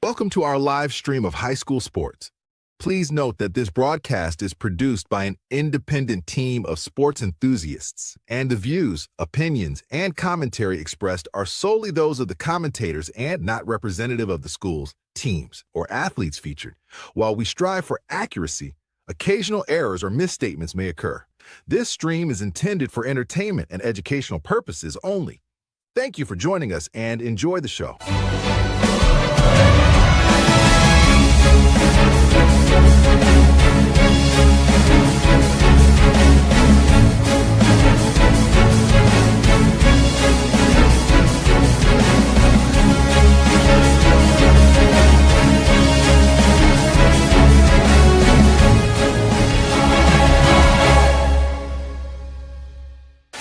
Welcome to our live stream of high school sports. Please note that this broadcast is produced by an independent team of sports enthusiasts, and the views, opinions, and commentary expressed are solely those of the commentators and not representative of the schools, teams, or athletes featured. While we strive for accuracy, occasional errors or misstatements may occur. This stream is intended for entertainment and educational purposes only. Thank you for joining us and enjoy the show.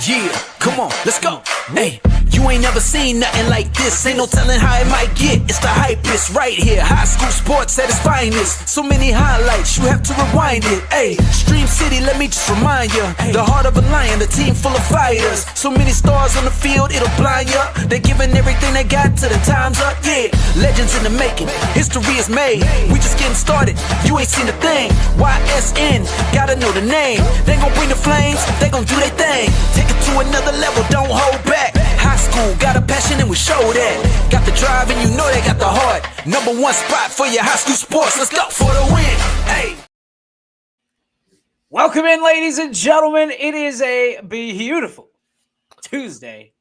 Yeah, come on, let's go. Hey, you ain't never seen nothing like this. Ain't no telling how it might get. It's the hypest right here. High school sports at its finest. So many highlights, you have to rewind it. Hey, Stream City, let me just remind you. The heart of a lion, a team full of fighters. So many stars on the field, it'll blind you. They're giving everything they got till the time's up. Yeah, legends in the making. History is made. We just getting started. You ain't seen a thing. YSN, gotta know the name. They gon' bring the flames. They gon' do their thing. Take it to another level, don't hold back. High school, got a passion and we show that. Got the drive and you know they got the heart. Number one spot for your high school sports. Let's go for the win. Hey. Welcome in, ladies and gentlemen. It is a beautiful Tuesday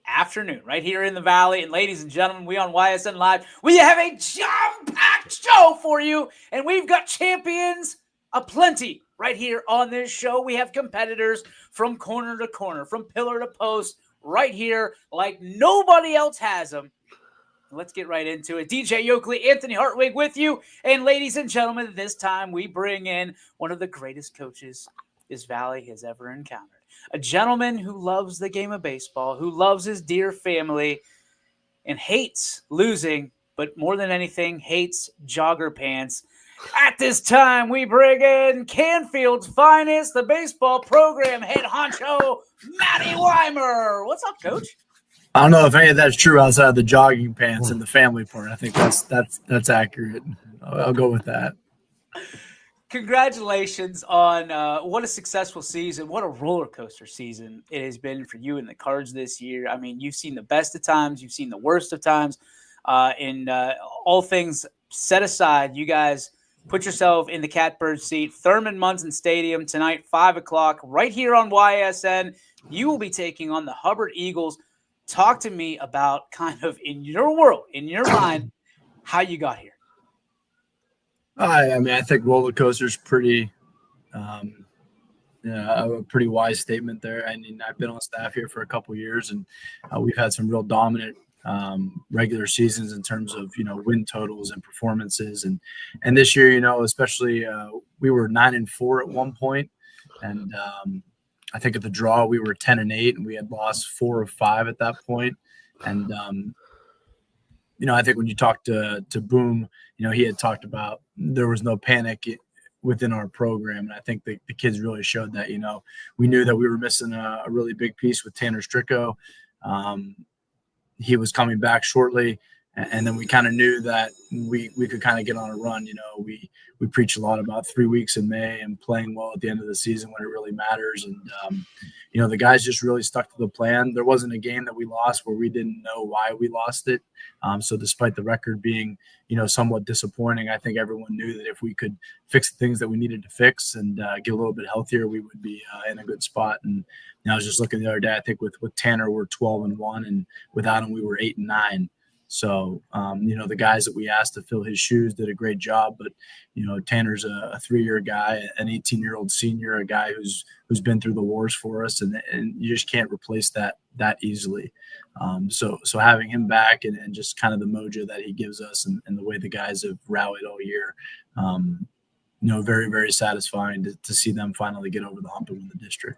afternoon right here in the Valley. And ladies and gentlemen, we on YSN Live. We have a jam-packed show for you. And we've got champions aplenty right here on this show. We have competitors from corner to corner, from pillar to post, right here like nobody else has them. Let's get right into it. DJ Yoakley, Anthony Hartwig with you. And ladies and gentlemen, this time we bring in one of the greatest coaches this Valley has ever encountered. A gentleman who loves the game of baseball, who loves his dear family, and hates losing, but more than anything, hates jogger pants. At this time, we bring in Canfield's finest, the baseball program head honcho, Matty Weimer. What's up, Coach? I don't know if any of that's true outside of the jogging pants and the family part. I think that's accurate. I'll go with that. Congratulations on what a successful season. What a roller coaster season it has been for you and the Cards this year. I mean, you've seen the best of times. You've seen the worst of times. And all things set aside, you guys put yourself in the catbird seat. Thurman Munson Stadium tonight, 5 o'clock, right here on YSN. You will be taking on the Hubbard Eagles. Talk to me about kind of in your world, in your mind, how you got here. I mean, I think roller coaster is pretty, a pretty wise statement there. I mean, I've been on staff here for a couple of years, and we've had some real dominant regular seasons in terms of win totals and performances, and this year, especially we were 9-4 at one point, and I think at the draw we were 10-8, and we had lost 4 of 5 at that point. And I think when you talked to Boom, he had talked about there was no panic within our program, and I think the kids really showed that. We knew that we were missing a really big piece with Tanner Stricko. He was coming back shortly, and then we kind of knew that we could kind of get on a run. We preach a lot about 3 weeks in May and playing well at the end of the season when it really matters. And, the guys just really stuck to the plan. There wasn't a game that we lost where we didn't know why we lost it. So despite the record being, somewhat disappointing, I think everyone knew that if we could fix the things that we needed to fix and get a little bit healthier, we would be in a good spot. And I was just looking the other day, I think with Tanner, we're 12-1, and without him, we were 8-9. So, the guys that we asked to fill his shoes did a great job. But, Tanner's a 3-year guy, an 18-year-old senior, a guy who's been through the wars for us, and you just can't replace that easily. So having him back and just kind of the mojo that he gives us and the way the guys have rallied all year, very, very satisfying to see them finally get over the hump and win the district.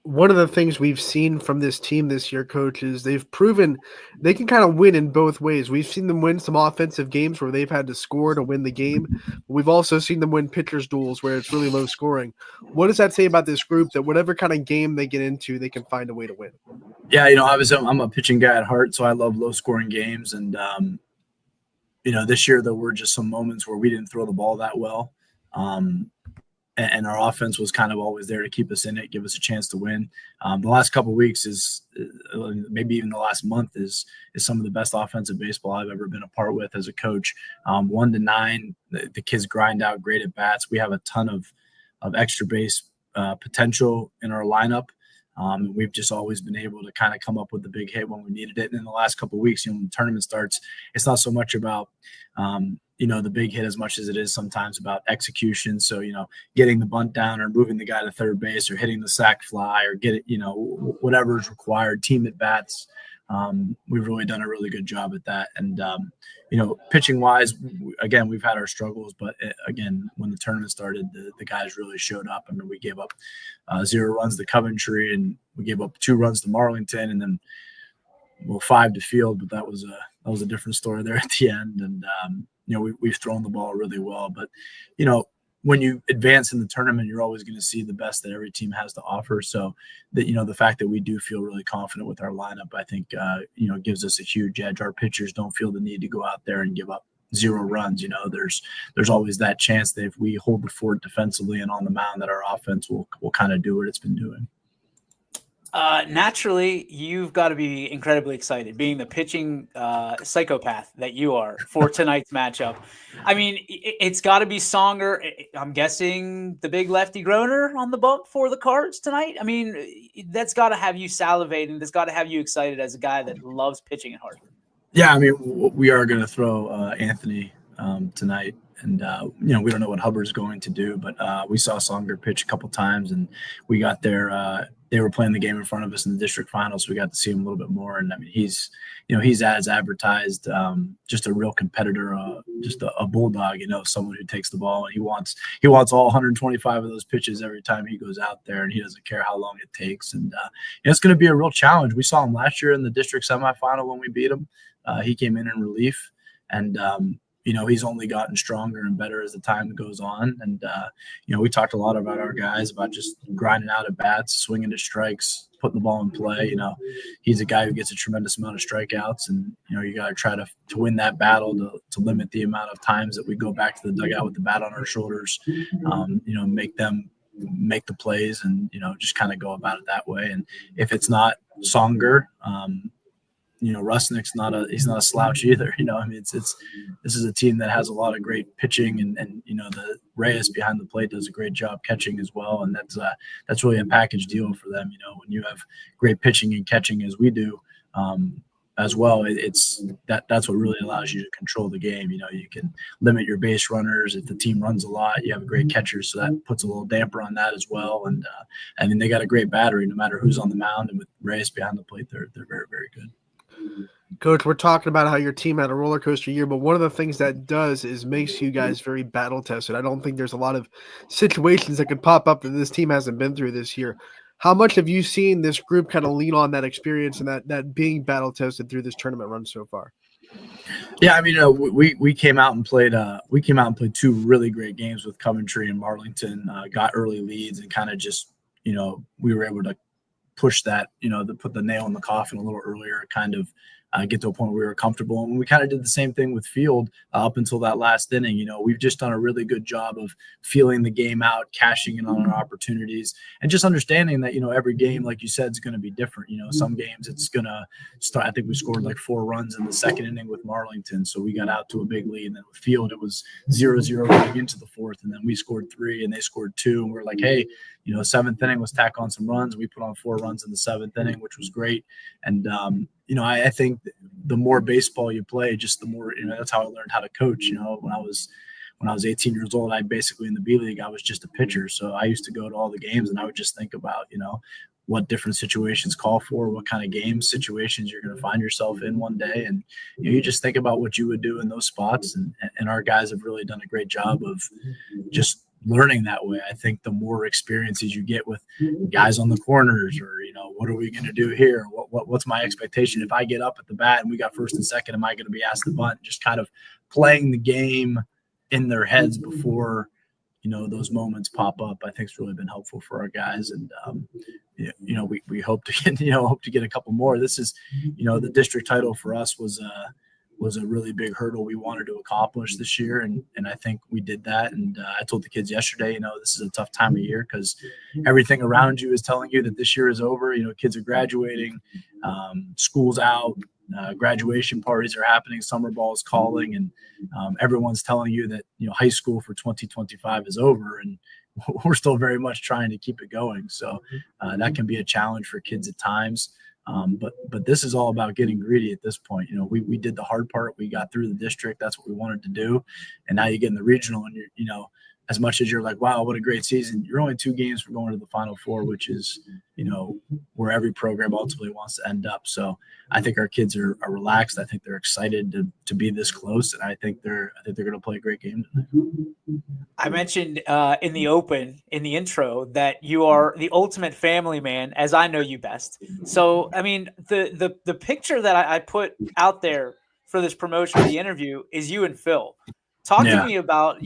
One of the things we've seen from this team this year, Coach, is they've proven they can kind of win in both ways. We've seen them win some offensive games where they've had to score to win the game. We've also seen them win pitchers' duels where it's really low scoring. What does that say about this group, that whatever kind of game they get into, they can find a way to win? Yeah, obviously I'm a pitching guy at heart, so I love low-scoring games. And, This year there were just some moments where we didn't throw the ball that well. And our offense was kind of always there to keep us in it, give us a chance to win. The last couple of weeks is maybe even the last month is some of the best offensive baseball I've ever been a part with as a coach. 1 to 9, the kids grind out great at bats. We have a ton of extra base potential in our lineup. We've just always been able to kind of come up with the big hit when we needed it. And in the last couple of weeks, when the tournament starts, it's not so much about the big hit as much as it is sometimes about execution. So, getting the bunt down or moving the guy to third base or hitting the sac fly or whatever is required, team at bats. We've really done a really good job at that. And, pitching wise, again, we've had our struggles, but again, when the tournament started, the guys really showed up. I mean, we gave up 0 runs to Coventry, and we gave up 2 runs to Marlington, and then 5 to Field, but that was a different story there at the end. And, we've thrown the ball really well, but, when you advance in the tournament, you're always going to see the best that every team has to offer. So that, the fact that we do feel really confident with our lineup, I think, gives us a huge edge. Our pitchers don't feel the need to go out there and give up 0 runs. There's always that chance that if we hold the fort defensively and on the mound, that our offense will kind of do what it's been doing. Naturally, you've got to be incredibly excited, being the pitching psychopath that you are for tonight's matchup. I mean, it's got to be Songer. I'm guessing the big lefty groaner on the bump for the Cards tonight. I mean, that's got to have you salivating. That's got to have you excited as a guy that loves pitching at Hartford. Yeah, I mean, we are going to throw Anthony tonight. And, we don't know what Hubbard's going to do, but we saw Songer pitch a couple times, and we got there. They were playing the game in front of us in the district finals, so we got to see him a little bit more. And, I mean, he's as advertised, just a real competitor, just a bulldog, someone who takes the ball, and he wants all 125 of those pitches every time he goes out there, and he doesn't care how long it takes. And it's going to be a real challenge. We saw him last year in the district semifinal when we beat him. He came in relief, and he's only gotten stronger and better as the time goes on. And, we talked a lot about our guys, about just grinding out at bats, swinging to strikes, putting the ball in play. He's a guy who gets a tremendous amount of strikeouts, and, you got to try to win that battle to limit the amount of times that we go back to the dugout with the bat on our shoulders, make them make the plays and, just kind of go about it that way. And if it's not Songer, Rusnick's he's not a slouch either. I mean, this is a team that has a lot of great pitching, and the Reyes behind the plate does a great job catching as well. And that's really a package deal for them. When you have great pitching and catching as we do, as well, that's what really allows you to control the game. You can limit your base runners. If the team runs a lot, you have a great catcher, so that puts a little damper on that as well. And I mean, they got a great battery, no matter who's on the mound, and with Reyes behind the plate, they're very, very good. Coach, we're talking about how your team had a roller coaster year, but one of the things that does is makes you guys very battle tested. I don't think there's a lot of situations that could pop up that this team hasn't been through this year. How much have you seen this group kind of lean on that experience and that being battle tested through this tournament run so far? Yeah, I mean, we came out and played 2 really great games with Coventry and Marlington. Got early leads and kind of just we were able to push that, to put the nail in the coffin a little earlier, kind of get to a point where we were comfortable. And we kind of did the same thing with Field up until that last inning. We've just done a really good job of feeling the game out, cashing in on our opportunities, and just understanding that, every game, like you said, is going to be different. Some games it's going to start. I think we scored like 4 runs in the second inning with Marlington, so we got out to a big lead. And then with Field, it was 0-0 going into the 4th, and then we scored 3 and they scored 2. And we're like, hey, 7th inning, let's tack on some runs. We put on 4 runs in the 7th inning, which was great. And I think the more baseball you play, just the more, that's how I learned how to coach. When I was 18 years old, I basically in the B League, I was just a pitcher. So I used to go to all the games and I would just think about, what different situations call for, what kind of game situations you're going to find yourself in one day. And you just think about what you would do in those spots. And our guys have really done a great job of just learning that way. I think the more experiences you get with guys on the corners, or what are we going to do here? What's my expectation if I get up at the bat and we got first and second? Am I going to be asked to bunt? Just kind of playing the game in their heads before those moments pop up. I think it's really been helpful for our guys, and we hope to get a couple more. This is the district title for us was was a really big hurdle we wanted to accomplish this year. And I think we did that. And I told the kids yesterday, this is a tough time of year because everything around you is telling you that this year is over. Kids are graduating, school's out, graduation parties are happening, summer ball is calling, and everyone's telling you that, high school for 2025 is over. And we're still very much trying to keep it going. So that can be a challenge for kids at times. But this is all about getting greedy at this point. We did the hard part. We got through the district. That's what we wanted to do. And now you get in the regional and you're, as much as you're like, wow, what a great season, you're only 2 games from going to the Final Four, which is, where every program ultimately wants to end up. So I think our kids are relaxed. I think they're excited to be this close. And I think they're going to play a great game tonight. I mentioned in the intro, that you are the ultimate family man, as I know you best. So, I mean, the picture that I put out there for this promotion of the interview is you and Phil. Talk to me about,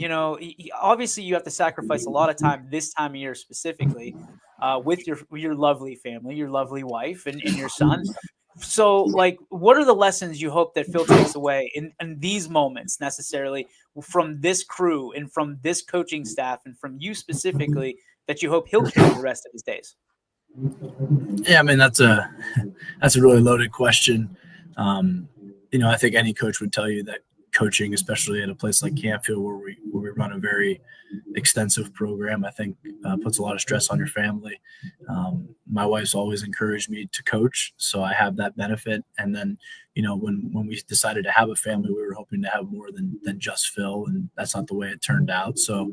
obviously you have to sacrifice a lot of time this time of year specifically with your lovely family, your lovely wife and your son. So, what are the lessons you hope that Phil takes away in these moments necessarily from this crew and from this coaching staff and from you specifically that you hope he'll carry the rest of his days? Yeah, I mean, that's a really loaded question. I think any coach would tell you that coaching, especially at a place like Canfield where we run a very extensive program, I think puts a lot of stress on your family. My wife's always encouraged me to coach, so I have that benefit. And then, when we decided to have a family, we were hoping to have more than just Phil, and that's not the way it turned out. So,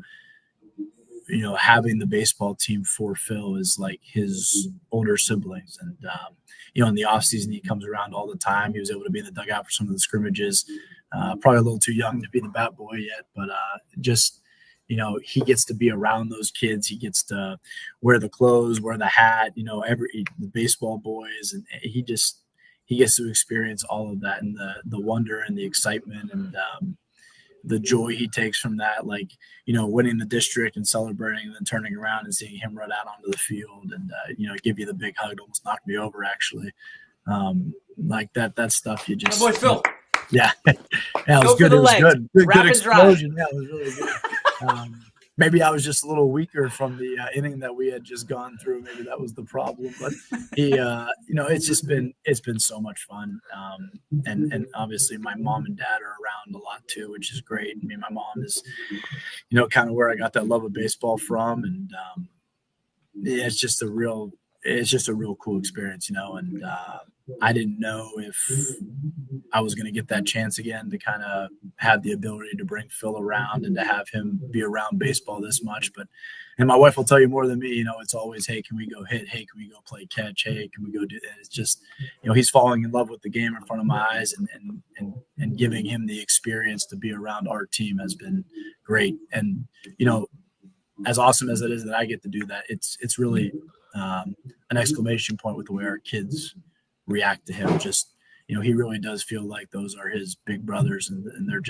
having the baseball team for Phil is like his older siblings. And, in the off season, he comes around all the time. He was able to be in the dugout for some of the scrimmages. Probably a little too young to be the bat boy yet, but he gets to be around those kids. He gets to wear the clothes, wear the hat, the baseball boys, and he gets to experience all of that and the wonder and the excitement and the joy he takes from that, winning the district and celebrating and then turning around and seeing him run out onto the field and give you the big hug, almost knocked me over actually. That stuff you just. My boy Phil. Yeah, it was good. It was good. Good explosion. Yeah, it was really good. Maybe I was just a little weaker from the inning that we had just gone through. Maybe that was the problem. But it's been so much fun. And obviously my mom and dad are around a lot too, which is great. I mean, my mom is, kind of where I got that love of baseball from, and it's just a real cool experience, and I didn't know if I was going to get that chance again to kind of have the ability to bring Phil around and to have him be around baseball this much. And my wife will tell you more than me, it's always, hey, can we go hit? Hey, can we go play catch? Hey, can we go do that? It's just, he's falling in love with the game in front of my eyes, and giving him the experience to be around our team has been great. And, as awesome as it is that I get to do that, it's really an exclamation point with the way our kids react to him. Just, he really does feel like those are his big brothers, and they're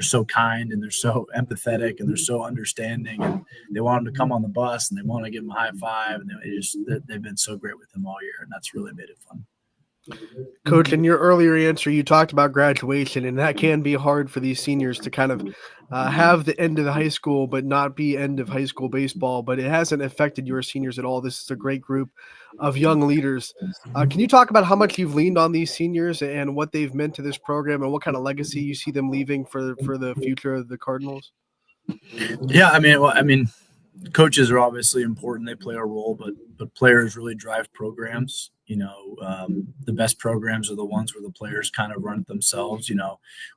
so kind, and they're so empathetic, and they're so understanding, and they want him to come on the bus, and they want to give him a high five, and they've been so great with him all year, and that's really made it fun. Coach, in your earlier answer, you talked about graduation, and that can be hard for these seniors to kind of have the end of the high school, but not be end of high school baseball. But it hasn't affected your seniors at all. This is a great group of young leaders. Can you talk about how much you've leaned on these seniors and what they've meant to this program, and what kind of legacy you see them leaving for the future of the Cardinals? Yeah, I mean, coaches are obviously important. They play a role, but players really drive programs. The best programs are the ones where the players kind of run it themselves.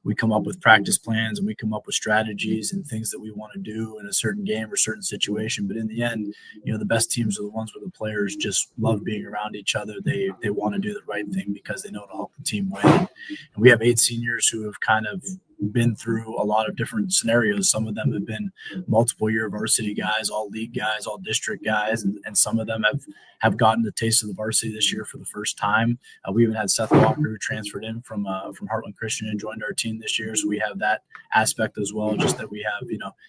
We come up with practice plans and we come up with strategies and things that we want to do in a certain game or certain situation. But in the end, the best teams are the ones where the players just love being around each other. They want to do the right thing because they know it'll help the team win. And we have 8 seniors who have kind of been through a lot of different scenarios. Some of them have been multiple year varsity guys, all league guys, all district guys, and some of them have gotten the taste of the varsity this year for the first time. We even had Seth Walker, who transferred in from Heartland Christian and joined our team this year. So we have that aspect as well, just that we have,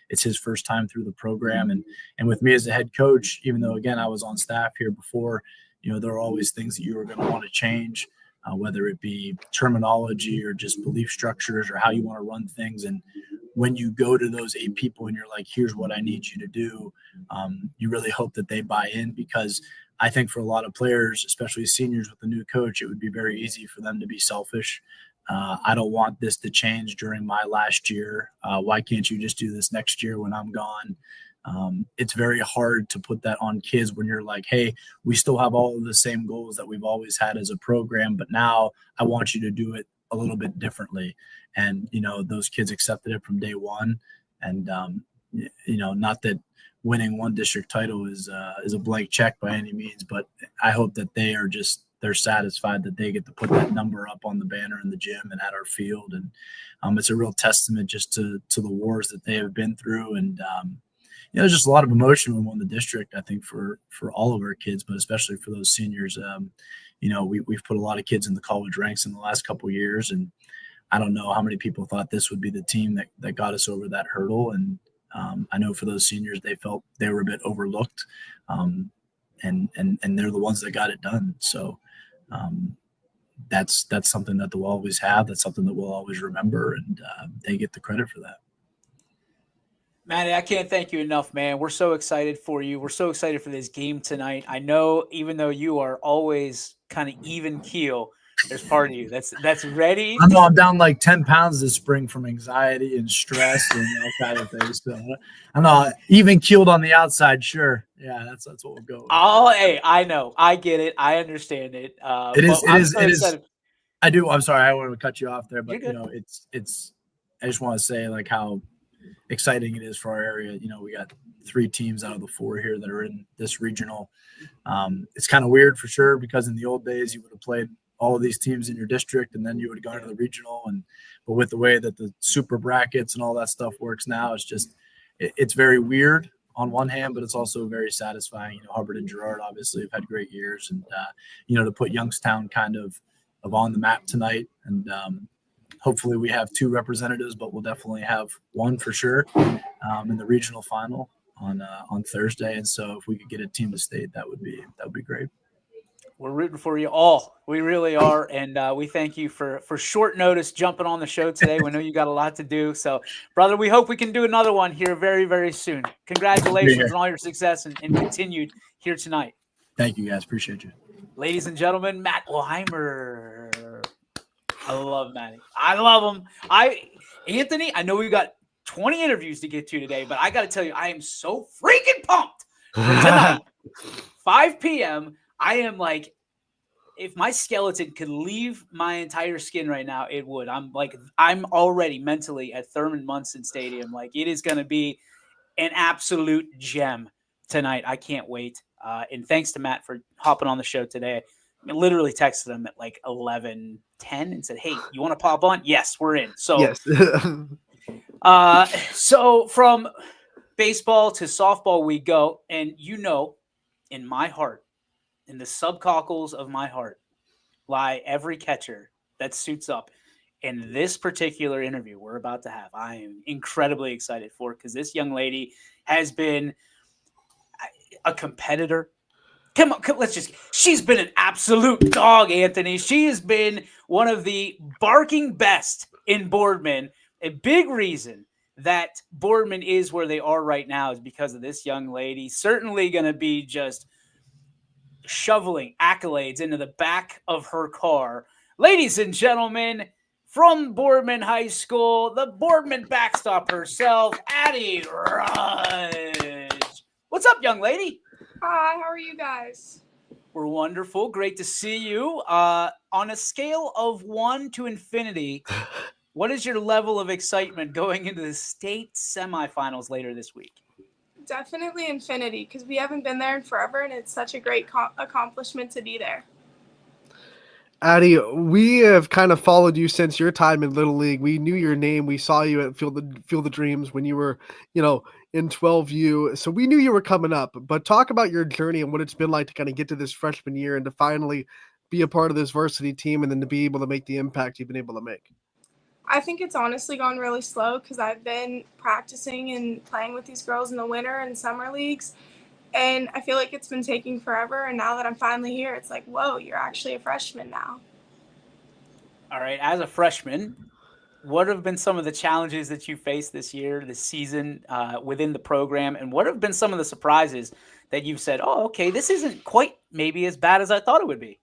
it's his first time through the program. And with me as a head coach, even though, again, I was on staff here before, there are always things that you are going to want to change. whether it be terminology or just belief structures or how you want to run things. And when you go to those 8 people and you're like, here's what I need you to do, you really hope that they buy in, because I think for a lot of players, especially seniors with a new coach, it would be very easy for them to be selfish. I don't want this to change during my last year. Why can't you just do this next year when I'm gone? It's very hard to put that on kids when you're like, hey, we still have all of the same goals that we've always had as a program, but now I want you to do it a little bit differently. And, those kids accepted it from day one. And, not that winning one district title is a blank check by any means, but I hope that they're satisfied that they get to put that number up on the banner in the gym and at our field. And it's a real testament just to the wars that they have been through. And, there's just a lot of emotion when we won the district, I think, for all of our kids, but especially for those seniors. We've put a lot of kids in the college ranks in the last couple of years, and I don't know how many people thought this would be the team that got us over that hurdle. And I know for those seniors, they felt they were a bit overlooked, and they're the ones that got it done. So that's something that they'll always have. That's something that we'll always remember, and they get the credit for that. Matty, I can't thank you enough, man. We're so excited for you. We're so excited for this game tonight. I know, even though you are always kind of even keel, there's part of you that's ready. I know I'm down like 10 pounds this spring from anxiety and stress and all kind of things. So I'm not even keeled on the outside. Sure. Yeah, that's what we'll go with. Oh, hey, I know. I get it. I understand it. It is. I do. I'm sorry. I want to cut you off there, but it's, I just want to say like how exciting it is for our area. We got 3 teams out of the 4 here that are in this regional. It's kind of weird for sure, because in the old days you would have played all of these teams in your district and then you would have gone to the regional. But with the way that the super brackets and all that stuff works now, it's very weird on one hand, but it's also very satisfying. Hubbard and Girard obviously have had great years, and to put Youngstown kind of on the map tonight. And hopefully we have 2 representatives, but we'll definitely have 1 for sure in the regional final on Thursday. And so if we could get a team to state, that would be great. We're rooting for you all. We really are. And we thank you for short notice jumping on the show today. We know you got a lot to do. So, brother, we hope we can do another one here very, very soon. Congratulations on all your success and continued here tonight. Thank you, guys. Appreciate you. Ladies and gentlemen, Matt Weimer. I love Matty. I love him. Anthony, I know we've got 20 interviews to get to today, but I got to tell you, I am so freaking pumped for tonight. 5 p.m., I am like, if my skeleton could leave my entire skin right now, it would. I'm already mentally at Thurman Munson Stadium. Like, it is going to be an absolute gem tonight. I can't wait. And thanks to Matt for hopping on the show today. I literally texted him at like 11:10 and said, hey, you want to pop on? Yes, we're in. So, yes. So from baseball to softball we go. And in my heart, in the subcockles of my heart, lie every catcher that suits up. And this particular interview we're about to have, I am incredibly excited for, because this young lady has been a competitor. Come on, she's been an absolute dog, Anthony. She has been one of the barking best in Boardman. A big reason that Boardman is where they are right now is because of this young lady. Certainly going to be just shoveling accolades into the back of her car. Ladies and gentlemen, from Boardman High School, the Boardman backstop herself, Addie Rudge. What's up, young lady? Hi, how are you guys? We're wonderful. Great to see you. On a scale of 1 to infinity, what is your level of excitement going into the state semifinals later this week? Definitely infinity, because we haven't been there in forever, and it's such a great accomplishment to be there. Addie, we have kind of followed you since your time in Little League. We knew your name. We saw you at Field of Dreams when you were, in 12U. So we knew you were coming up. But talk about your journey and what it's been like to kind of get to this freshman year and to finally be a part of this varsity team and then to be able to make the impact you've been able to make. I think it's honestly gone really slow, because I've been practicing and playing with these girls in the winter and summer leagues. And I feel like it's been taking forever. And now that I'm finally here, it's like, whoa, you're actually a freshman now. All right, as a freshman, what have been some of the challenges that you faced this year, this season within the program, and what have been some of the surprises that you've said, "Oh, okay, this isn't quite maybe as bad as I thought it would be"?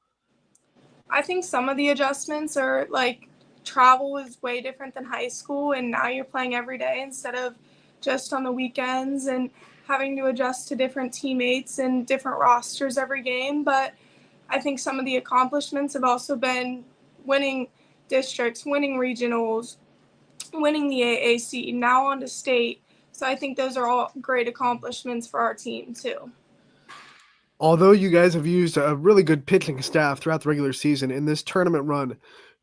I think some of the adjustments are like travel was way different than high school, and now you're playing every day instead of just on the weekends and having to adjust to different teammates and different rosters every game. But I think some of the accomplishments have also been winning districts, winning regionals, winning the AAC, now on to state. So I think those are all great accomplishments for our team too. Although you guys have used a really good pitching staff throughout the regular season, in this tournament run,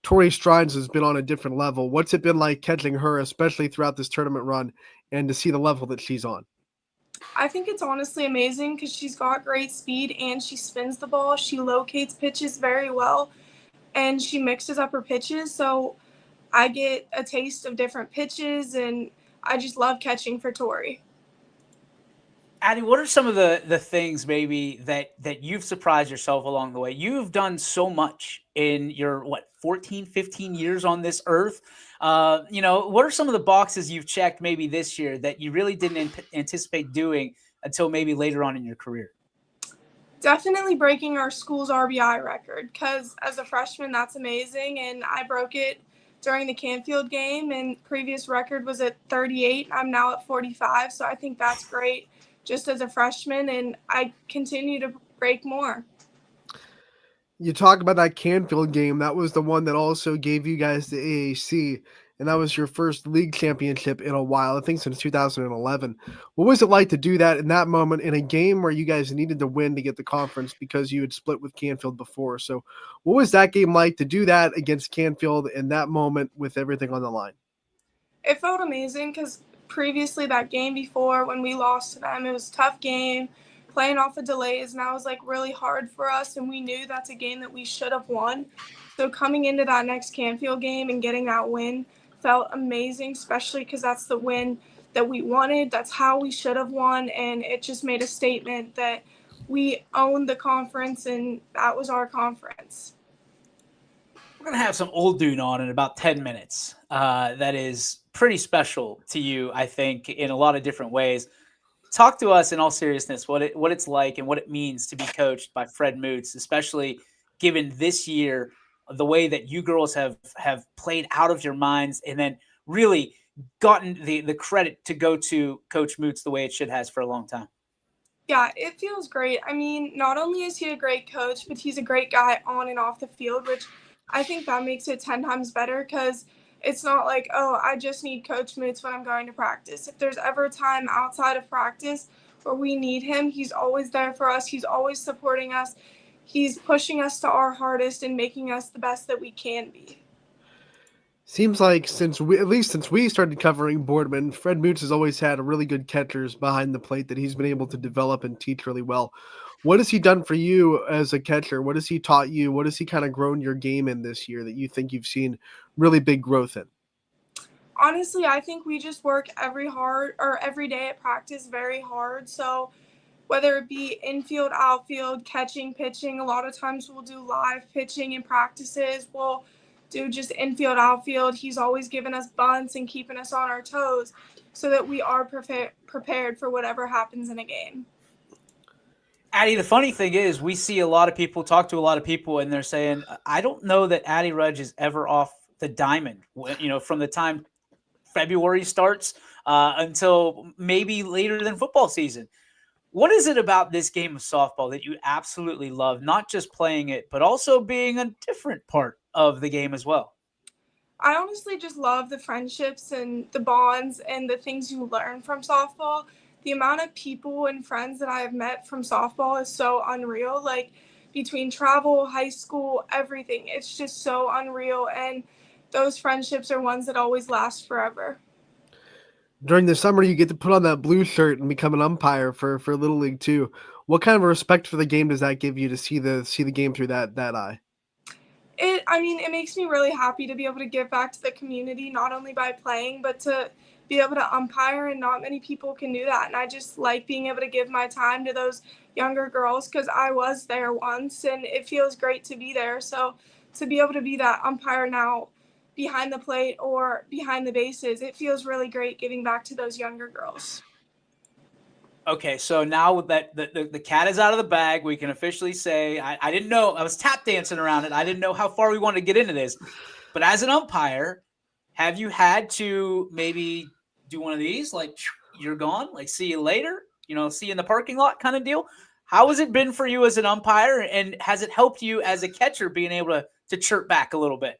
Tori Strides has been on a different level. What's it been like catching her, especially throughout this tournament run, and to see the level that she's on? I think it's honestly amazing because she's got great speed and she spins the ball. She locates pitches very well and she mixes up her pitches. So I get a taste of different pitches and I just love catching for Tori. Addie, what are some of the things maybe that you've surprised yourself along the way? You've done so much in your 14, 15 years on this earth. What are some of the boxes you've checked maybe this year that you really didn't anticipate doing until maybe later on in your career? Definitely breaking our school's RBI record because as a freshman, that's amazing. And I broke it during the Canfield game, and previous record was at 38. I'm now at 45, so I think that's great just as a freshman, and I continue to break more. You talk about that Canfield game. That was the one that also gave you guys the AAC, and that was your first league championship in a while, I think since 2011. What was it like to do that in that moment in a game where you guys needed to win to get the conference because you had split with Canfield before? So what was that game like to do that against Canfield in that moment with everything on the line? It felt amazing because previously that game before when we lost to them, it was a tough game, playing off of delays, and that was like really hard for us, and we knew that's a game that we should have won. So coming into that next Canfield game and getting that win felt amazing, especially because that's the win that we wanted. That's how we should have won, and it just made a statement that we owned the conference and that was our conference. We're going to have some old dude on in about 10 minutes. That is pretty special to you, I think, in a lot of different ways. Talk to us in all seriousness what it's like and what it means to be coached by Fred Moots, especially given this year, the way that you girls have played out of your minds and then really gotten the credit to go to Coach Moots the way it should has for a long time. Yeah, it feels great. I mean, not only is he a great coach, but he's a great guy on and off the field, which I think that makes it 10 times better because it's not like, oh, I just need Coach Moots when I'm going to practice. If there's ever time outside of practice where we need him, he's always there for us. He's always supporting us. He's pushing us to our hardest and making us the best that we can be. Seems like since we started covering Boardman, Fred Moots has always had really good catchers behind the plate that he's been able to develop and teach really well. What has he done for you as a catcher? What has he taught you? What has he kind of grown your game in this year that you think you've seen really big growth in? Honestly, I think we just work every day at practice very hard. So whether it be infield, outfield, catching, pitching, a lot of times we'll do live pitching in practices. We'll do just infield, outfield. He's always given us bunts and keeping us on our toes so that we are prepared for whatever happens in a game. Addie, the funny thing is we see a lot of people, talk to a lot of people, and they're saying, I don't know that Addie Rudge is ever off the diamond, from the time February starts until maybe later than football season. What is it about this game of softball that you absolutely love, not just playing it, but also being a different part of the game as well? I honestly just love the friendships and the bonds and the things you learn from softball. The amount of people and friends that I have met from softball is so unreal. Like between travel, high school, everything. It's just so unreal. And those friendships are ones that always last forever. During the summer, you get to put on that blue shirt and become an umpire for Little League too. What kind of respect for the game does that give you to see the game through that eye? It makes me really happy to be able to give back to the community, not only by playing, but to be able to umpire, and not many people can do that. And I just like being able to give my time to those younger girls because I was there once and it feels great to be there. So to be able to be that umpire now behind the plate or behind the bases, it feels really great giving back to those younger girls. Okay, so now that the cat is out of the bag, we can officially say I didn't know. I was tap dancing around it. I didn't know how far we wanted to get into this. But as an umpire, have you had to maybe do one of these, like you're gone, like see you later, see you in the parking lot kind of deal? How has it been for you as an umpire, and has it helped you as a catcher being able to chirp back a little bit?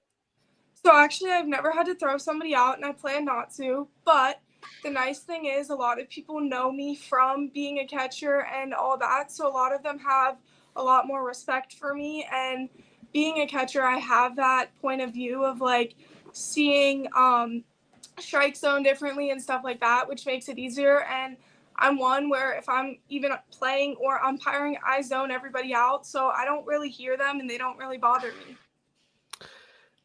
So actually, I've never had to throw somebody out, and I plan not to, but the nice thing is a lot of people know me from being a catcher and all that. So a lot of them have a lot more respect for me. And being a catcher, I have that point of view of like seeing strike zone differently and stuff like that, which makes it easier. And I'm one where if I'm even playing or umpiring, I zone everybody out. So I don't really hear them and they don't really bother me.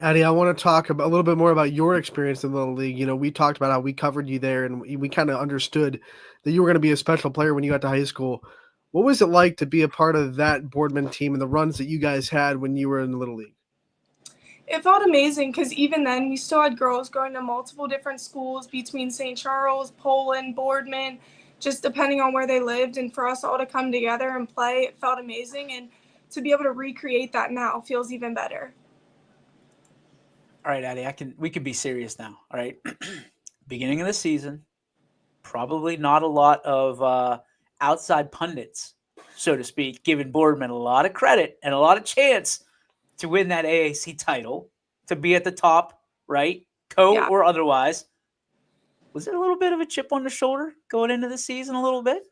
Addie, I want to talk a little bit more about your experience in the Little League. We talked about how we covered you there, and we kind of understood that you were going to be a special player when you got to high school. What was it like to be a part of that Boardman team and the runs that you guys had when you were in the Little League? It felt amazing because even then we still had girls going to multiple different schools between St. Charles, Poland, Boardman, just depending on where they lived. And for us all to come together and play, it felt amazing. And to be able to recreate that now feels even better. All right, Addie, we can be serious now. All right. Beginning of the season, probably not a lot of outside pundits, so to speak, giving Boardman a lot of credit and a lot of chance to win that AAC title, to be at the top, right? Or otherwise. Was there a little bit of a chip on the shoulder going into the season a little bit?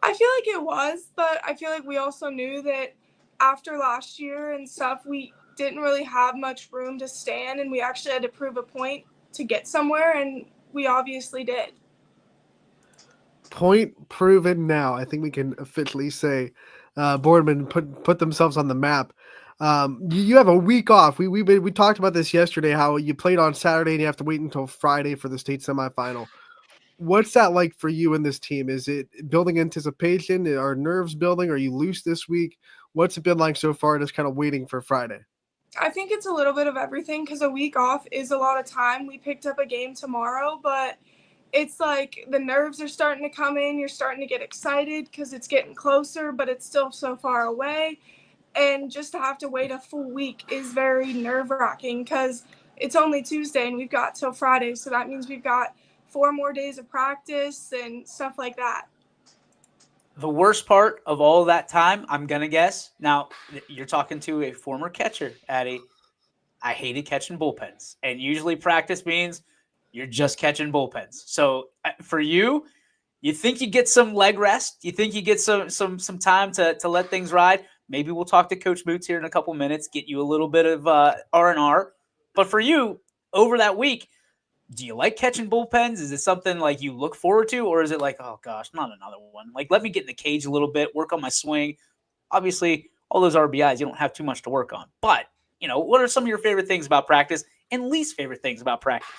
I feel like it was, but I feel like we also knew that after last year and stuff, we didn't really have much room to stand, and we actually had to prove a point to get somewhere, and we obviously did. Point proven now. I think we can officially say Boardman put themselves on the map. You have a week off. We talked about this yesterday, how you played on Saturday and you have to wait until Friday for the state semifinal. What's that like for you and this team? Is it building anticipation? Are nerves building? Are you loose this week? What's it been like so far, just kind of waiting for Friday? I think it's a little bit of everything because a week off is a lot of time. We picked up a game tomorrow, but it's like the nerves are starting to come in. You're starting to get excited because it's getting closer, but it's still so far away. And just to have to wait a full week is very nerve-wracking because it's only Tuesday and we've got till Friday. So that means we've got 4 more days of practice and stuff like that. The worst part of all that time, I'm going to guess. Now, you're talking to a former catcher, Addie. I hated catching bullpens. And usually practice means you're just catching bullpens. So for you, you think you get some leg rest? You think you get some time to let things ride? Maybe we'll talk to Coach Moots here in a couple minutes, get you a little bit of R&R. But for you, over that week, do you like catching bullpens? Is it something like you look forward to, or is it like, oh gosh, not another one? Like, let me get in the cage a little bit, work on my swing. Obviously, all those RBIs, you don't have too much to work on. But, what are some of your favorite things about practice and least favorite things about practice?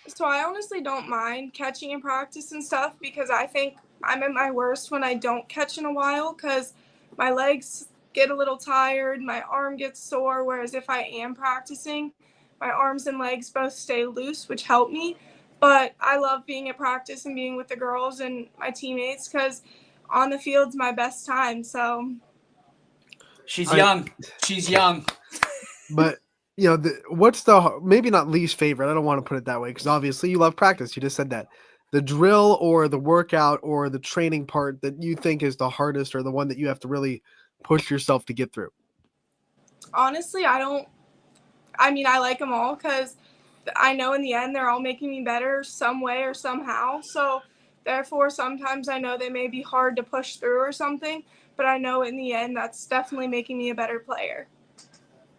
So I honestly don't mind catching in practice and stuff because I think I'm at my worst when I don't catch in a while because my legs get a little tired, my arm gets sore, whereas if I am practicing, my arms and legs both stay loose, which help me. But I love being at practice and being with the girls and my teammates because on the field's my best time. So she's young. She's young. But what's the maybe not least favorite? I don't want to put it that way because obviously you love practice. You just said that. The drill or the workout or the training part that you think is the hardest or the one that you have to really push yourself to get through? Honestly, I like them all because I know in the end they're all making me better some way or somehow. So therefore, sometimes I know they may be hard to push through or something, but I know in the end that's definitely making me a better player.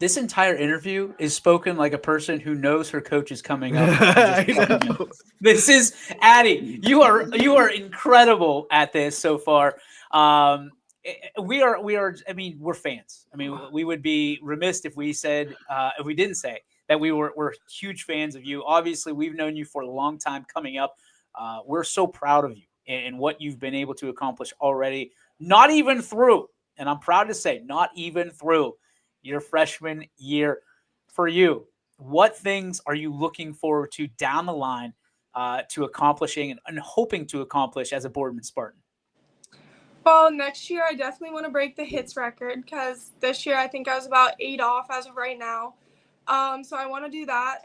This entire interview is spoken like a person who knows her coach is coming up. This is Addie. You are incredible at this so far. We are. I mean, we're fans. I mean, we would be remiss if we didn't say that we're huge fans of you. Obviously, we've known you for a long time coming up. We're so proud of you and what you've been able to accomplish already. Not even through, and I'm proud to say, not even through your freshman year for you. What things are you looking forward to down the line to accomplishing and hoping to accomplish as a Boardman Spartan? Well, next year I definitely want to break the hits record because this year I think I was about 8 off as of right now. So I want to do that.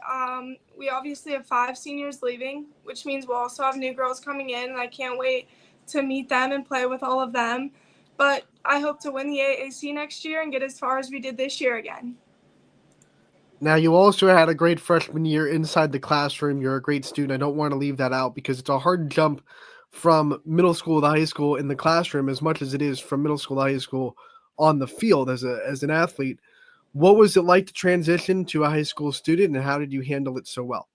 We obviously have 5 seniors leaving, which means we'll also have new girls coming in, and I can't wait to meet them and play with all of them. But I hope to win the AAC next year and get as far as we did this year again. Now, you also had a great freshman year inside the classroom. You're a great student. I don't want to leave that out because it's a hard jump from middle school to high school in the classroom as much as it is from middle school to high school on the field as an athlete. What was it like to transition to a high school student, and how did you handle it so well?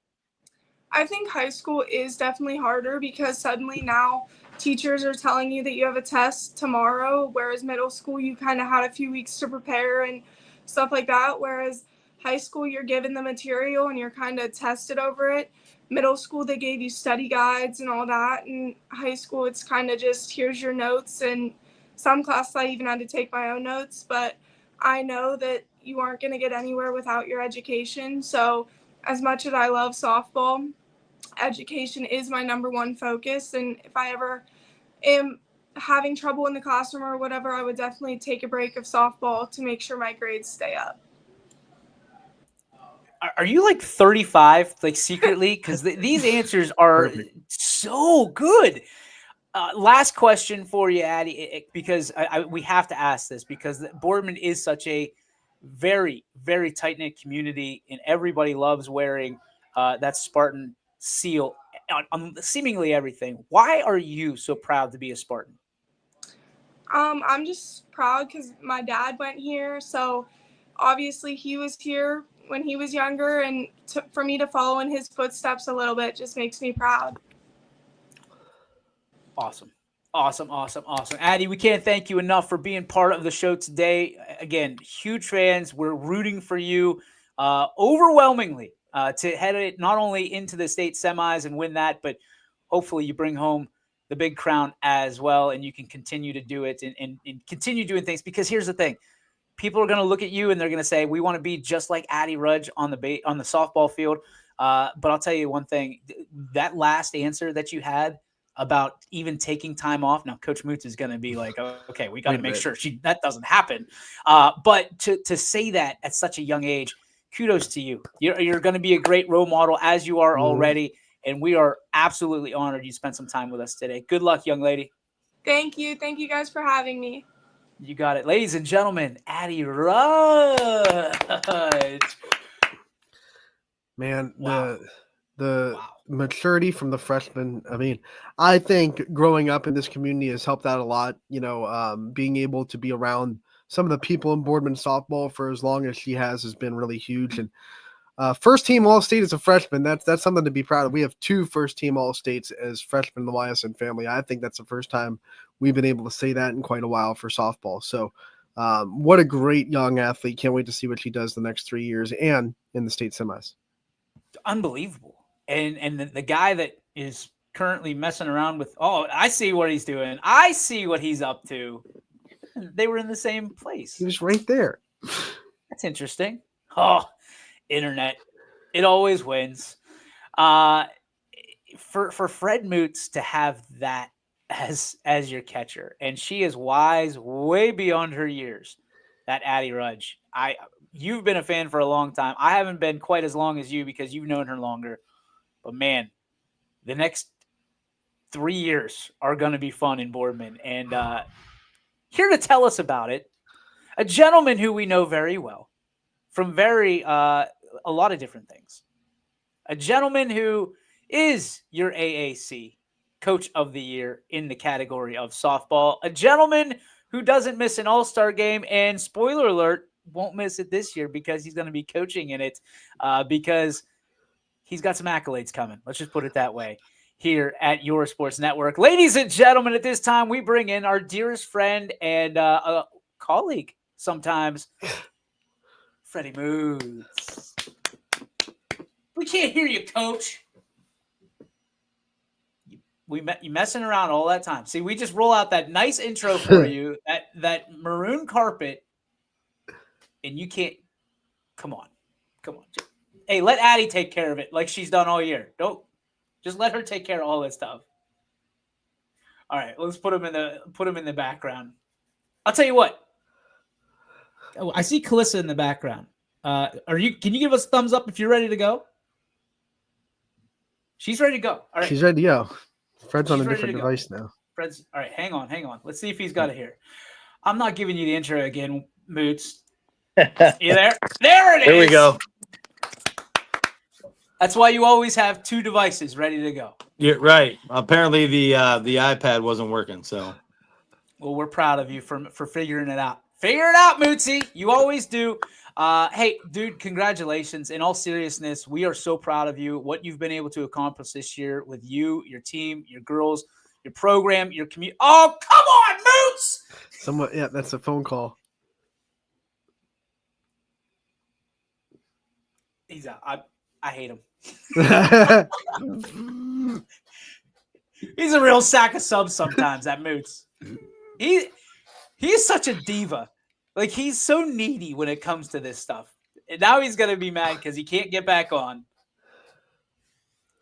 I think high school is definitely harder because suddenly now teachers are telling you that you have a test tomorrow, whereas middle school you kind of had a few weeks to prepare and stuff like that. Whereas high school, you're given the material and you're kind of tested over it. Middle school, they gave you study guides and all that. And high school, it's kind of just here's your notes. And some classes I even had to take my own notes. But I know that you aren't going to get anywhere without your education. So as much as I love softball, education is my number one focus. And if I ever am having trouble in the classroom or whatever, I would definitely take a break of softball to make sure my grades stay up. Are you like 35, like secretly? Because these answers are so good. Last question for you, Addie, because we have to ask this because Boardman is such a very, very tight-knit community, and everybody loves wearing that Spartan seal on seemingly everything. Why are you so proud to be a Spartan? I'm just proud because my dad went here, so obviously he was here when he was younger, and for me to follow in his footsteps a little bit just makes me proud. Awesome. Addie, we can't thank you enough for being part of the show today. Again, huge fans. We're rooting for you overwhelmingly to head it not only into the state semis and win that, but hopefully you bring home the big crown as well, and you can continue to do it and continue doing things. Because here's the thing. People are going to look at you and they're going to say, we want to be just like Addie Rudge on the softball field. But I'll tell you one thing, that last answer that you had about even taking time off. Now, Coach Moots is going to be like, okay, we got to make sure that doesn't happen. But to say that at such a young age, kudos to you. You're going to be a great role model as you are already. And we are absolutely honored you spent some time with us today. Good luck, young lady. Thank you. Thank you guys for having me. You got it. Ladies and gentlemen, Addie Rudge. Man, the maturity from the freshmen. I mean, I think growing up in this community has helped out a lot. You know, being able to be around some of the people in Boardman softball for as long as she has been really huge. And first team All-State as a freshman, that's something to be proud of. We have 2 first team All-States as freshmen in the YSN family. I think that's the first time we've been able to say that in quite a while for softball. So what a great young athlete. Can't wait to see what she does the next 3 years and in the state semis. Unbelievable. And the guy that is currently messing around with, I see what he's doing. I see what he's up to. They were in the same place. He was right there. That's interesting. Internet. It always wins. For Fred Moots to have that as your catcher, and she is wise way beyond her years, that Addie Rudge. You've been a fan for a long time. I haven't been quite as long as you because you've known her longer. But man, the next 3 years are going to be fun in Boardman. And here to tell us about it, a gentleman who we know very well from a lot of different things. A gentleman who is your AAC Coach of the Year in the category of softball. A gentleman who doesn't miss an all-star game, and spoiler alert, won't miss it this year because he's going to be coaching in it because he's got some accolades coming. Let's just put it that way here at Your Sports Network. Ladies and gentlemen, at this time, we bring in our dearest friend and a colleague sometimes, Freddie Moots. We can't hear you, Coach. You messing around all that time. See, we just roll out that nice intro for you, that maroon carpet. and you can't. Come on. Hey, let Addie take care of it like she's done all year. Don't just let her take care of all this stuff. All right, let's put him in the background. I'll tell you what. Oh, I see Calissa in the background. Can you give us a thumbs up if you're ready to go? She's ready to go. All right. She's ready to go. Fred's on She's a ready different to go. device now. Fred's all right. Hang on. Let's see if he's got it here. I'm not giving you the intro again, Moots. You there? There it is. Here we go. That's why you always have two devices ready to go. Yeah, right. Apparently the iPad wasn't working, so. Well, we're proud of you for figuring it out. Figure it out, Mootsy. You always do. Hey, dude, congratulations. In all seriousness, we are so proud of you. What you've been able to accomplish this year with you, your team, your girls, your program, your community. Oh, come on, Moots! Yeah, that's a phone call. He's out. I hate him. He's a real sack of subs sometimes, that Moots. He's such a diva. Like, he's so needy when it comes to this stuff. And now he's going to be mad because he can't get back on.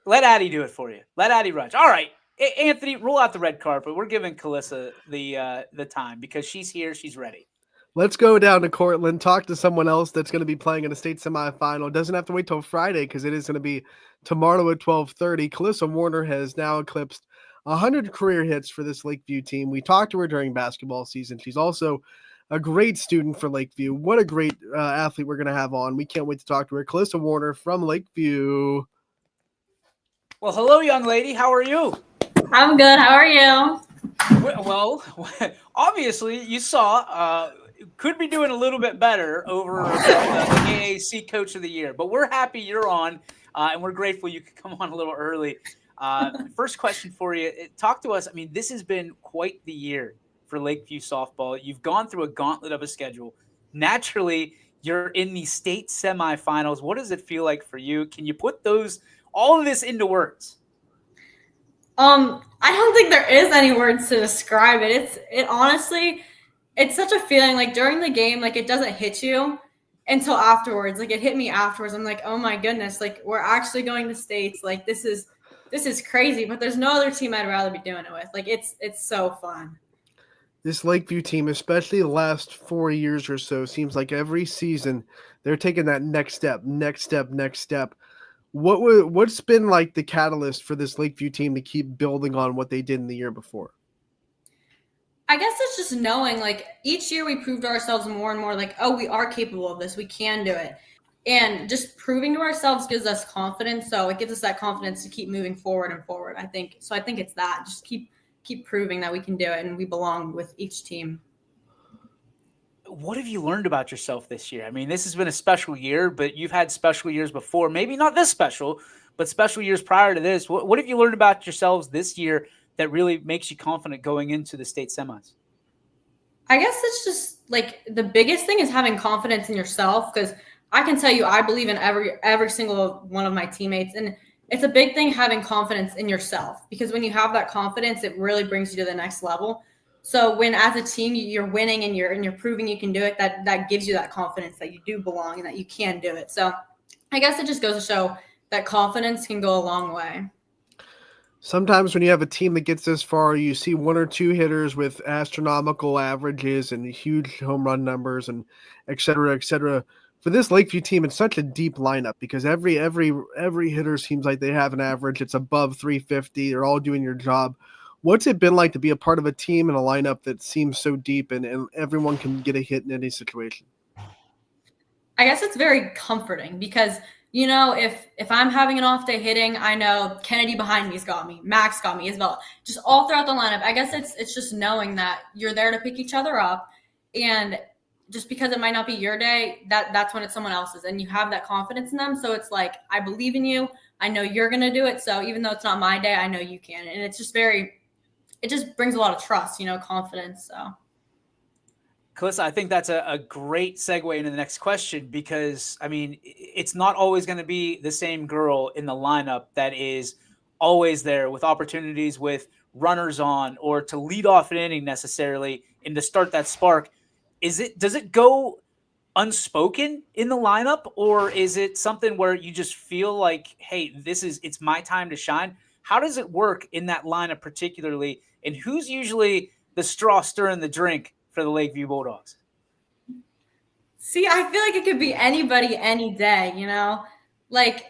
Let Addie do it for you. Let Addie rush. All right. Anthony, roll out the red carpet. We're giving Calissa the time because she's here. She's ready. Let's go down to Cortland, talk to someone else that's going to be playing in a state semifinal. Doesn't have to wait till Friday because it is going to be tomorrow at 12:30. Calissa Warner has now eclipsed 100 career hits for this Lakeview team. We talked to her during basketball season. She's also a great student for Lakeview. What a great athlete we're going to have on. We can't wait to talk to her. Calissa Warner from Lakeview. Well, hello, young lady. How are you? I'm good. How are you? Well, obviously, you saw could be doing a little bit better over the AAC Coach of the Year, but we're happy you're on, and we're grateful you could come on a little early. First question for you. Talk to us. I mean, this has been quite the year for Lakeview softball. You've gone through a gauntlet of a schedule. Naturally, you're in the state semifinals. What does it feel like for you? Can you put all of this into words? I don't think there is any words to describe it. It honestly, it's such a feeling. Like during the game, like it doesn't hit you until afterwards. Like it hit me afterwards. I'm like, oh my goodness, like we're actually going to states. Like this is crazy. But there's no other team I'd rather be doing it with. Like it's so fun. This Lakeview team, especially the last 4 years or so, seems like every season they're taking that next step. What's been like the catalyst for this Lakeview team to keep building on what they did in the year before? I guess it's just knowing, like, each year we proved to ourselves more and more, like, oh, we are capable of this. We can do it. And just proving to ourselves gives us confidence. So it gives us that confidence to keep moving forward and forward, I think. So I think it's that. Just keep proving that we can do it and we belong with each team. What have you learned about yourself this year? I mean, this has been a special year, but you've had special years before. Maybe not this special, but special years prior to this. What have you learned about yourselves this year that really makes you confident going into the state semis? I guess it's just like the biggest thing is having confidence in yourself, because I can tell you I believe in every single one of my teammates, and it's a big thing having confidence in yourself, because when you have that confidence, it really brings you to the next level. So when as a team you're winning and you're proving you can do it, that gives you that confidence that you do belong and that you can do it. So I guess it just goes to show that confidence can go a long way. Sometimes when you have a team that gets this far, you see one or two hitters with astronomical averages and huge home run numbers and et cetera, et cetera. For this Lakeview team, it's such a deep lineup because every hitter seems like they have an average. It's above 350. They're all doing your job. What's it been like to be a part of a team and a lineup that seems so deep and everyone can get a hit in any situation? I guess it's very comforting because, you know, if I'm having an off day hitting, I know Kennedy behind me's got me, Max got me, Isabel, just all throughout the lineup. I guess it's just knowing that you're there to pick each other up, and just because it might not be your day, that's when it's someone else's, and you have that confidence in them. So it's like, I believe in you. I know you're going to do it. So even though it's not my day, I know you can. And it's just it just brings a lot of trust, confidence. So. Calissa, I think that's a great segue into the next question because, I mean, it's not always going to be the same girl in the lineup that is always there with opportunities with runners on or to lead off an inning necessarily and to start that spark. Does it go unspoken in the lineup, or is it something where you just feel like, hey, it's my time to shine? How does it work in that lineup particularly, and who's usually the straw stirring the drink for the Lakeview Bulldogs? See, I feel like it could be anybody any day, you know? Like,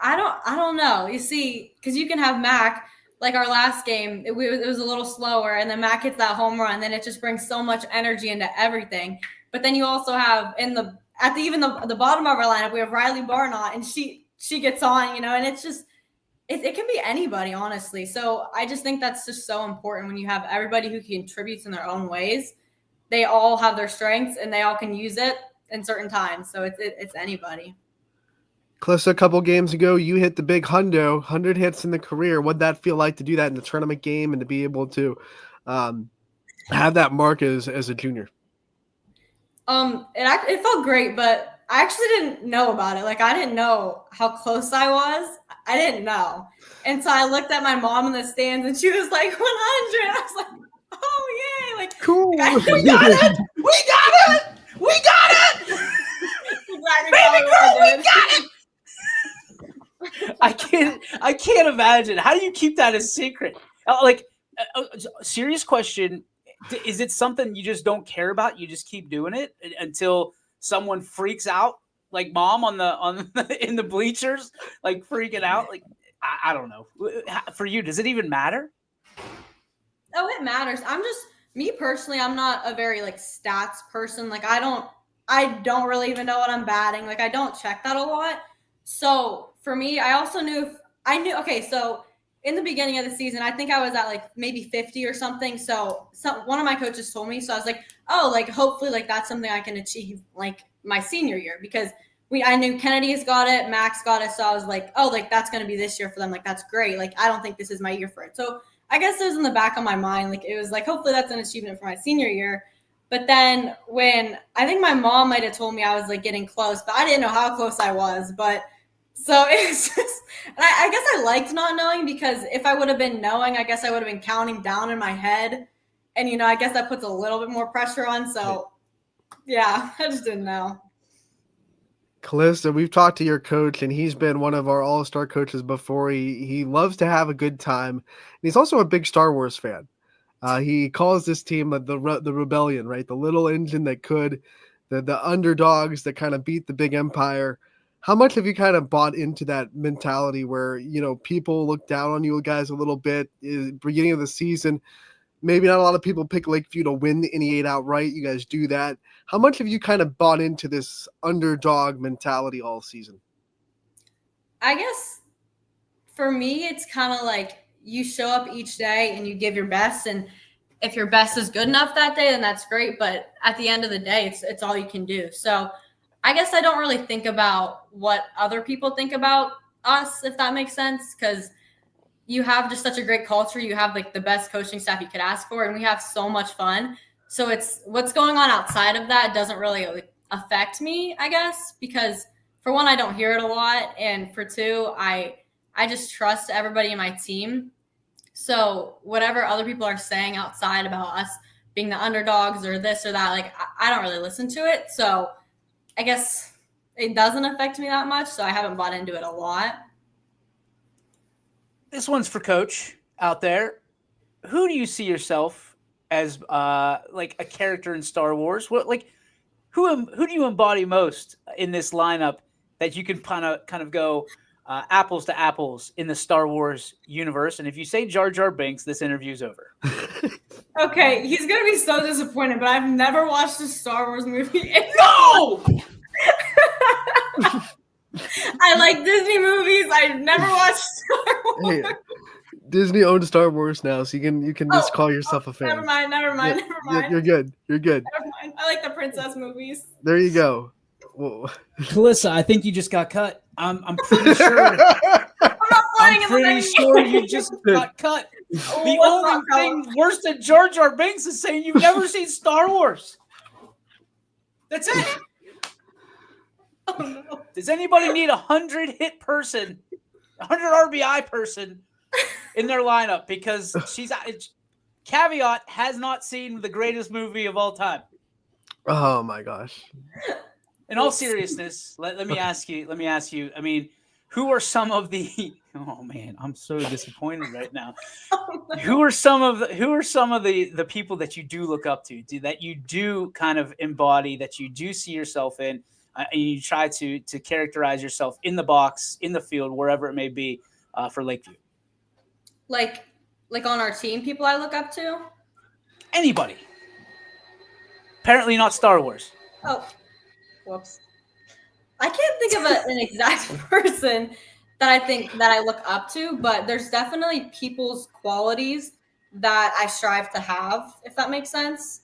I don't know. You see, because you can have Mac, like our last game, it was a little slower, and then Mac hits that home run, then it just brings so much energy into everything. But then you also have the bottom of our lineup, we have Riley Barnott, and she gets on, you know, and it's just it can be anybody, honestly. So I just think that's just so important when you have everybody who contributes in their own ways. They all have their strengths and they all can use it in certain times. So it's anybody. Calista, a couple games ago, you hit the big hundo, 100 hits in the career. What'd that feel like to do that in the tournament game and to be able to have that mark as a junior? It felt great, but I actually didn't know about it. Like, I didn't know how close I was. I didn't know. And so I looked at my mom in the stands and she was like 100. I was like, oh, yay. Like, cool. We got it. We got it. We got it. Exactly. Baby girl, we got it. I can't imagine. How do you keep that a secret? Serious question. Is it something you just don't care about? You just keep doing it until someone freaks out, like mom in the bleachers, like freaking out? Like, I don't know. For you, does it even matter? Oh, it matters. Me personally, I'm not a very like stats person. Like, I don't really even know what I'm batting. Like, I don't check that a lot. So for me, I also okay, so in the beginning of the season, I think I was at like maybe 50 or something. So one of my coaches told me, so I was like, oh, like hopefully like that's something I can achieve like my senior year, because I knew Kennedy has got it, Max got it. So I was like, oh, like that's going to be this year for them. Like, that's great. Like, I don't think this is my year for it. So I guess it was in the back of my mind. Like, it was like, hopefully that's an achievement for my senior year. But then when I think my mom might've told me I was like getting close, but I didn't know how close I was. But so it's just, and I guess I liked not knowing, because if I would have been knowing, I guess I would have been counting down in my head. And, you know, I guess that puts a little bit more pressure on. So yeah, I just didn't know. Calista, we've talked to your coach, and he's been one of our all-star coaches before. He loves to have a good time. And he's also a big Star Wars fan. He calls this team the rebellion, right? The little engine that could, the underdogs that kind of beat the big empire. How much have you kind of bought into that mentality where, you know, people look down on you guys a little bit? Beginning of the season, maybe not a lot of people pick Lakeview to win the NE8 outright. You guys do that. How much have you kind of bought into this underdog mentality all season? I guess for me, it's kind of like you show up each day and you give your best. And if your best is good enough that day, then that's great. But at the end of the day, it's all you can do. So I guess I don't really think about what other people think about us, if that makes sense, because you have just such a great culture. You have like the best coaching staff you could ask for, and we have so much fun. So it's what's going on outside of that doesn't really like affect me, I guess, because for one, I don't hear it a lot. And for two, I just trust everybody in my team. So whatever other people are saying outside about us being the underdogs or this or that, like I don't really listen to it. So I guess it doesn't affect me that much. So I haven't bought into it a lot. This one's for Coach out there. Who do you see yourself as like a character in Star Wars? What, like, who do you embody most in this lineup that you can kind of go apples to apples in the Star Wars universe? And if you say Jar Jar Binks, this interview's over. Okay, he's gonna be so disappointed, but I've never watched a Star Wars movie. No! I like Disney movies. I've never watched Star Wars. Hey, Disney owns Star Wars now, so you can just call yourself a fan. Never mind. You're good. Never mind. I like the princess movies. There you go. Whoa. Calista, I think you just got cut. I'm pretty sure. I'm not playing I'm pretty sure you just got cut. The only thing worse than Jar Jar Binks is saying you've never seen Star Wars. That's it. Oh, no. Does anybody need 100 hit person, 100 RBI person in their lineup? Because caveat has not seen the greatest movie of all time. Oh my gosh. In all seriousness, let me ask you. I mean, who are some of the? Oh man, I'm so disappointed right now. Who are some of the people that you do look up to, that you do kind of embody, that you do see yourself in, and you try to characterize yourself in the box, in the field, wherever it may be, for Lakeview? Like on our team, people I look up to. Anybody. Apparently not Star Wars. Oh, whoops. I can't think of an exact person that I think that I look up to, but there's definitely people's qualities that I strive to have, if that makes sense.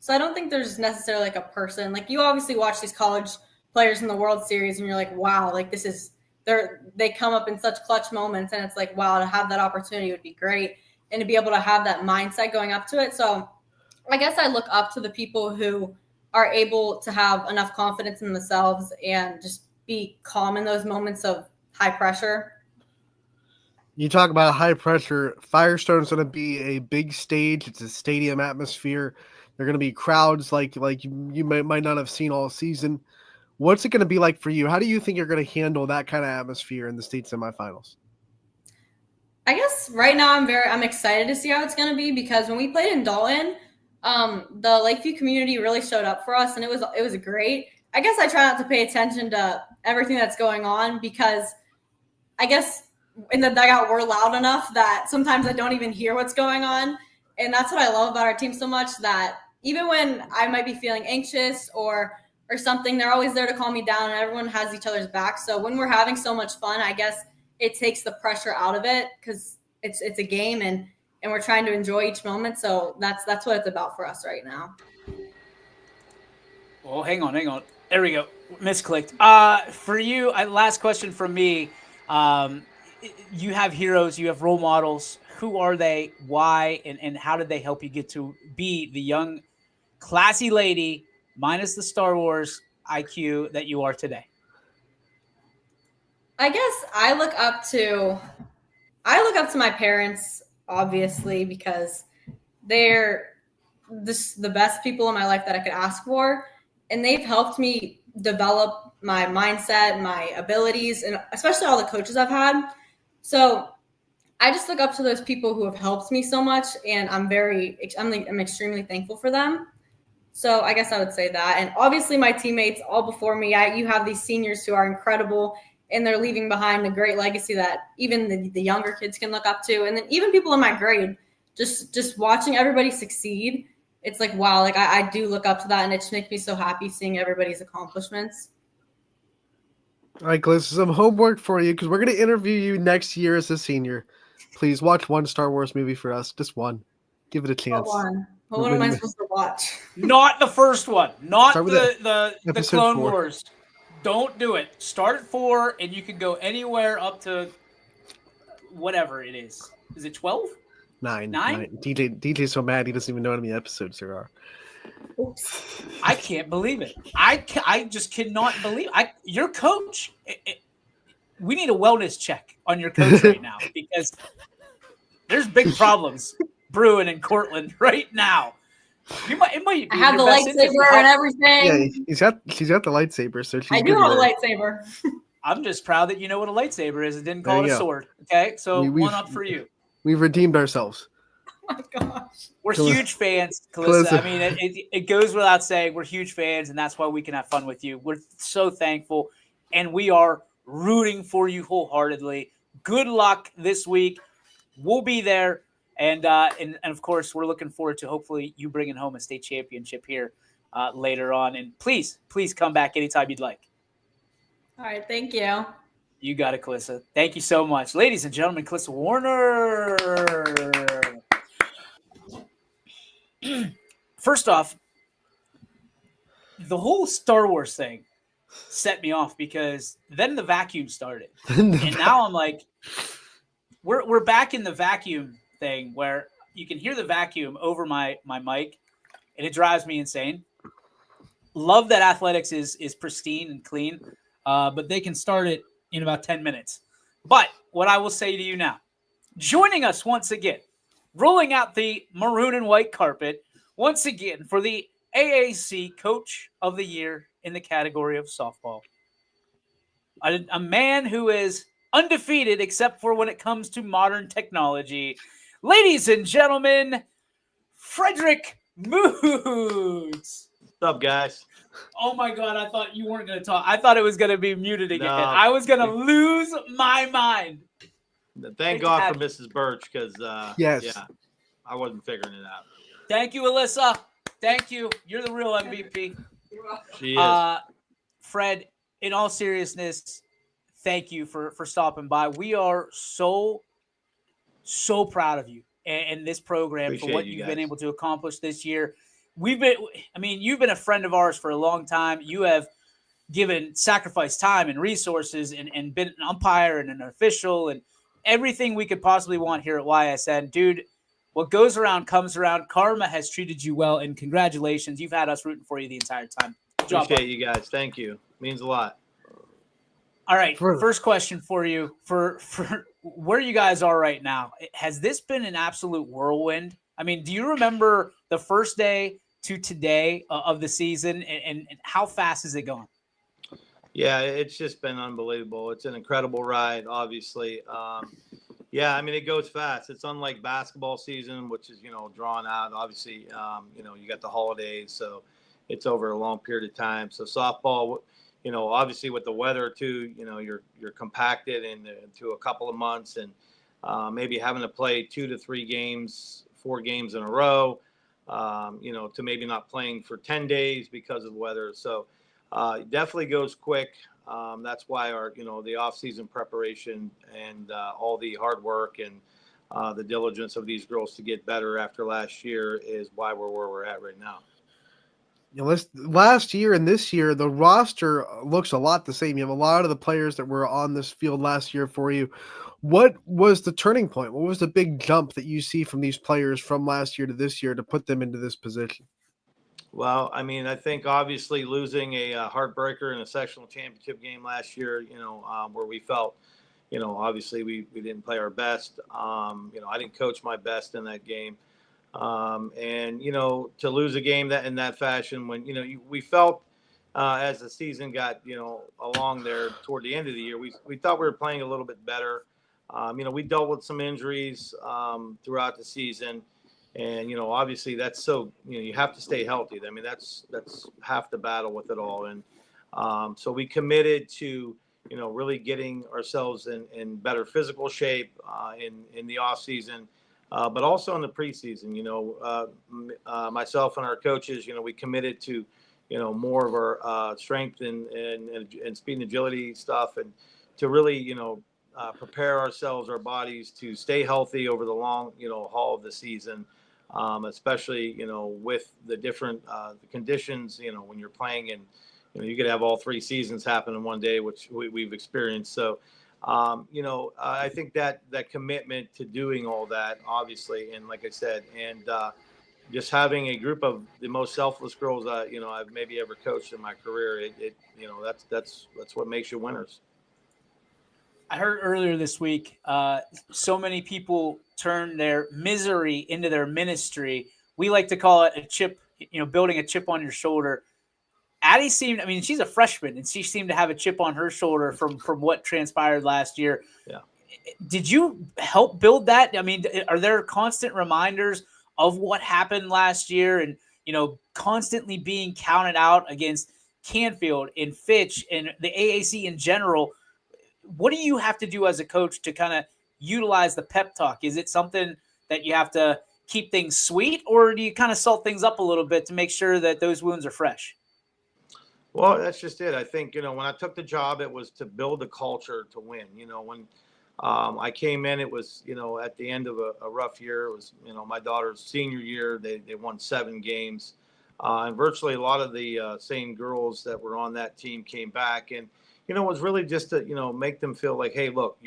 So I don't think there's necessarily like a person. Like, you obviously watch these college players in the World Series and you're like, wow, like they come up in such clutch moments, and it's like, wow, to have that opportunity would be great, and to be able to have that mindset going up to it. So I guess I look up to the people who are able to have enough confidence in themselves and just be calm in those moments of high pressure. You talk about high pressure. Firestone's going to be a big stage. It's a stadium atmosphere. There are going to be crowds like you might not have seen all season. What's it going to be like for you? How do you think you're going to handle that kind of atmosphere in the state semifinals? I guess right now I'm excited to see how it's going to be, because when we played in Dalton, the Lakeview community really showed up for us, and it was great. I guess I try not to pay attention to everything that's going on, because I guess in the dugout we're loud enough that sometimes I don't even hear what's going on. And that's what I love about our team so much, that even when I might be feeling anxious or something, they're always there to calm me down, and everyone has each other's back. So when we're having so much fun, I guess it takes the pressure out of it, because it's a game, and we're trying to enjoy each moment. So that's what it's about for us right now. Well, hang on. There we go. Misclicked. For you, last question from me. You have heroes, you have role models. Who are they? Why? And how did they help you get to be the young, classy lady, minus the Star Wars IQ, that you are today? I guess I look up to my parents, obviously, because they're the best people in my life that I could ask for. And they've helped me develop my mindset, my abilities, and especially all the coaches I've had. So I just look up to those people who have helped me so much, and I'm extremely thankful for them. So I guess I would say that. And obviously my teammates all before me, you have these seniors who are incredible, and they're leaving behind a great legacy that even the younger kids can look up to. And then even people in my grade, just watching everybody succeed, it's like, wow, like I do look up to that, and it just makes me so happy seeing everybody's accomplishments. All right, Glynis, some homework for you, because we're going to interview you next year as a senior. Please watch one Star Wars movie for us. Just one. Give it a chance. What am I supposed to watch? Not the first one. Not the Clone 4. Wars. Don't do it. Start at 4, and you can go anywhere up to whatever it is. Is it 12? 9. 9? DJ's so mad he doesn't even know how many episodes there are. Oops. I can't believe it. I just cannot believe it. Your coach. We need a wellness check on your coach right now, because there's big problems brewing in Cortland right now. It might be I have the lightsaber and everything. Yeah, she's got the lightsaber, so she's I do have a lightsaber. I'm just proud that you know what a lightsaber is and didn't call it a sword. Okay, so one up for you. We've redeemed ourselves. Oh my gosh. We're huge fans, Calissa. I mean, it goes without saying, we're huge fans, and that's why we can have fun with you. We're so thankful, and we are rooting for you wholeheartedly. Good luck this week. We'll be there, and of course, we're looking forward to hopefully you bringing home a state championship here later on. And please come back anytime you'd like. All right, thank you. You got it, Calissa. Thank you so much. Ladies and gentlemen, Calissa Warner. First off, the whole Star Wars thing set me off, because then the vacuum started. And now I'm like, we're back in the vacuum thing where you can hear the vacuum over my mic, and it drives me insane. Love that athletics is pristine and clean, but they can start it in about 10 minutes. But what I will say to you now, joining us once again, rolling out the maroon and white carpet once again for the AAC Coach of the Year in the category of softball. A man who is undefeated except for when it comes to modern technology. Ladies and gentlemen, Frederick Moods. What's up, guys? Oh my God, I thought you weren't going to talk. I thought it was going to be muted again. No. I was going to lose my mind. Thank God for Mrs. Birch, because Yes. yeah, I wasn't figuring it out. Thank you, Alyssa. Thank you. You're the real MVP. She is. Fred, in all seriousness, thank you for stopping by. We are so proud of you and this program Appreciate for what you you've guys. been able to accomplish this year. You've been a friend of ours for a long time. You have sacrificed time and resources and been an umpire and an official and everything we could possibly want here at YSN. Dude, what goes around comes around. Karma has treated you well, and congratulations. You've had us rooting for you the entire time. Good job, Appreciate buddy. you guys. Thank you. Means a lot. All right, first question for you. For where you guys are right now, has this been an absolute whirlwind? I mean, do you remember the first day to today of the season, and how fast is it going? Yeah, it's just been unbelievable. It's an incredible ride, obviously. Yeah, I mean, it goes fast. It's unlike basketball season, which is, drawn out. Obviously, you got the holidays, so it's over a long period of time. So softball, obviously with the weather too, you're compacted into a couple of months, and maybe having to play 2 to 3 games, 4 games in a row, to maybe not playing for 10 days because of the weather. So it definitely goes quick. That's why our, the off-season preparation and all the hard work and the diligence of these girls to get better after last year is why we're where we're at right now. Last year and this year, the roster looks a lot the same. You have a lot of the players that were on this field last year for you. What was the turning point? What was the big jump that you see from these players from last year to this year to put them into this position? Well, I mean, I think obviously losing a heartbreaker in a sectional championship game last year, where we felt, obviously we didn't play our best. I didn't coach my best in that game. And, to lose a game in that fashion when, we felt as the season got, along there toward the end of the year, we thought we were playing a little bit better. We dealt with some injuries throughout the season. And, obviously that's so, you have to stay healthy. I mean, that's half the battle with it all. And so we committed to, really getting ourselves in better physical shape in the off season, but also in the preseason. Myself and our coaches, we committed to, more of our strength and speed and agility stuff, and to really, prepare ourselves, our bodies to stay healthy over the long, haul of the season. Especially, with the different the conditions, when you're playing and, you could have all 3 seasons happen in one day, which we've experienced. So, I think that commitment to doing all that, obviously, and like I said, and just having a group of the most selfless girls, I've maybe ever coached in my career, that's what makes you winners. I heard earlier this week, so many people turn their misery into their ministry. We like to call it a chip, building a chip on your shoulder. Addie she's a freshman, and she seemed to have a chip on her shoulder from what transpired last year. Yeah. Did you help build that? I mean, are there constant reminders of what happened last year and, constantly being counted out against Canfield and Fitch and the AAC in general? What do you have to do as a coach to kind of utilize the pep talk? Is it something that you have to keep things sweet, or do you kind of salt things up a little bit to make sure that those wounds are fresh? Well, that's just it. I think, when I took the job, it was to build a culture to win. When I came in, it was, at the end of a rough year. It was, my daughter's senior year. They won 7 games. And virtually a lot of the same girls that were on that team came back. And, it was really just to, make them feel like, hey, look,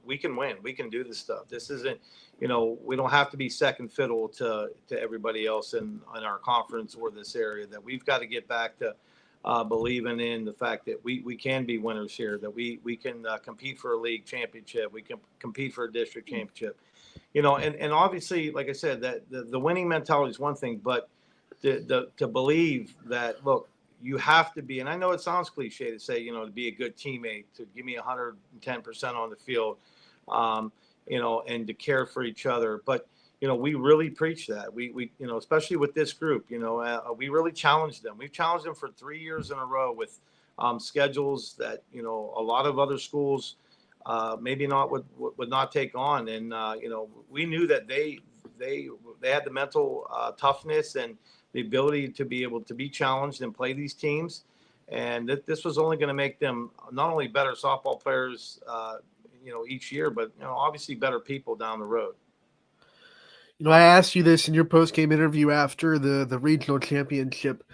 we can win. We can do this stuff. This isn't, we don't have to be second fiddle to everybody else in our conference or this area, that we've got to get back to believing in the fact that we can be winners here, that we can compete for a league championship. We can compete for a district championship, and obviously, like I said, that the winning mentality is one thing, but to believe that, look, you have to be, and I know it sounds cliche to say, to be a good teammate, to give me 110% on the field, and to care for each other. But, we really preach that. We especially with this group, we really challenge them. We've challenged them for 3 years in a row with schedules that, a lot of other schools maybe not would not take on. And, we knew that they had the mental toughness and the ability to be able to be challenged and play these teams. And this was only going to make them not only better softball players, each year, but, obviously better people down the road. I asked you this in your post-game interview after the regional championship,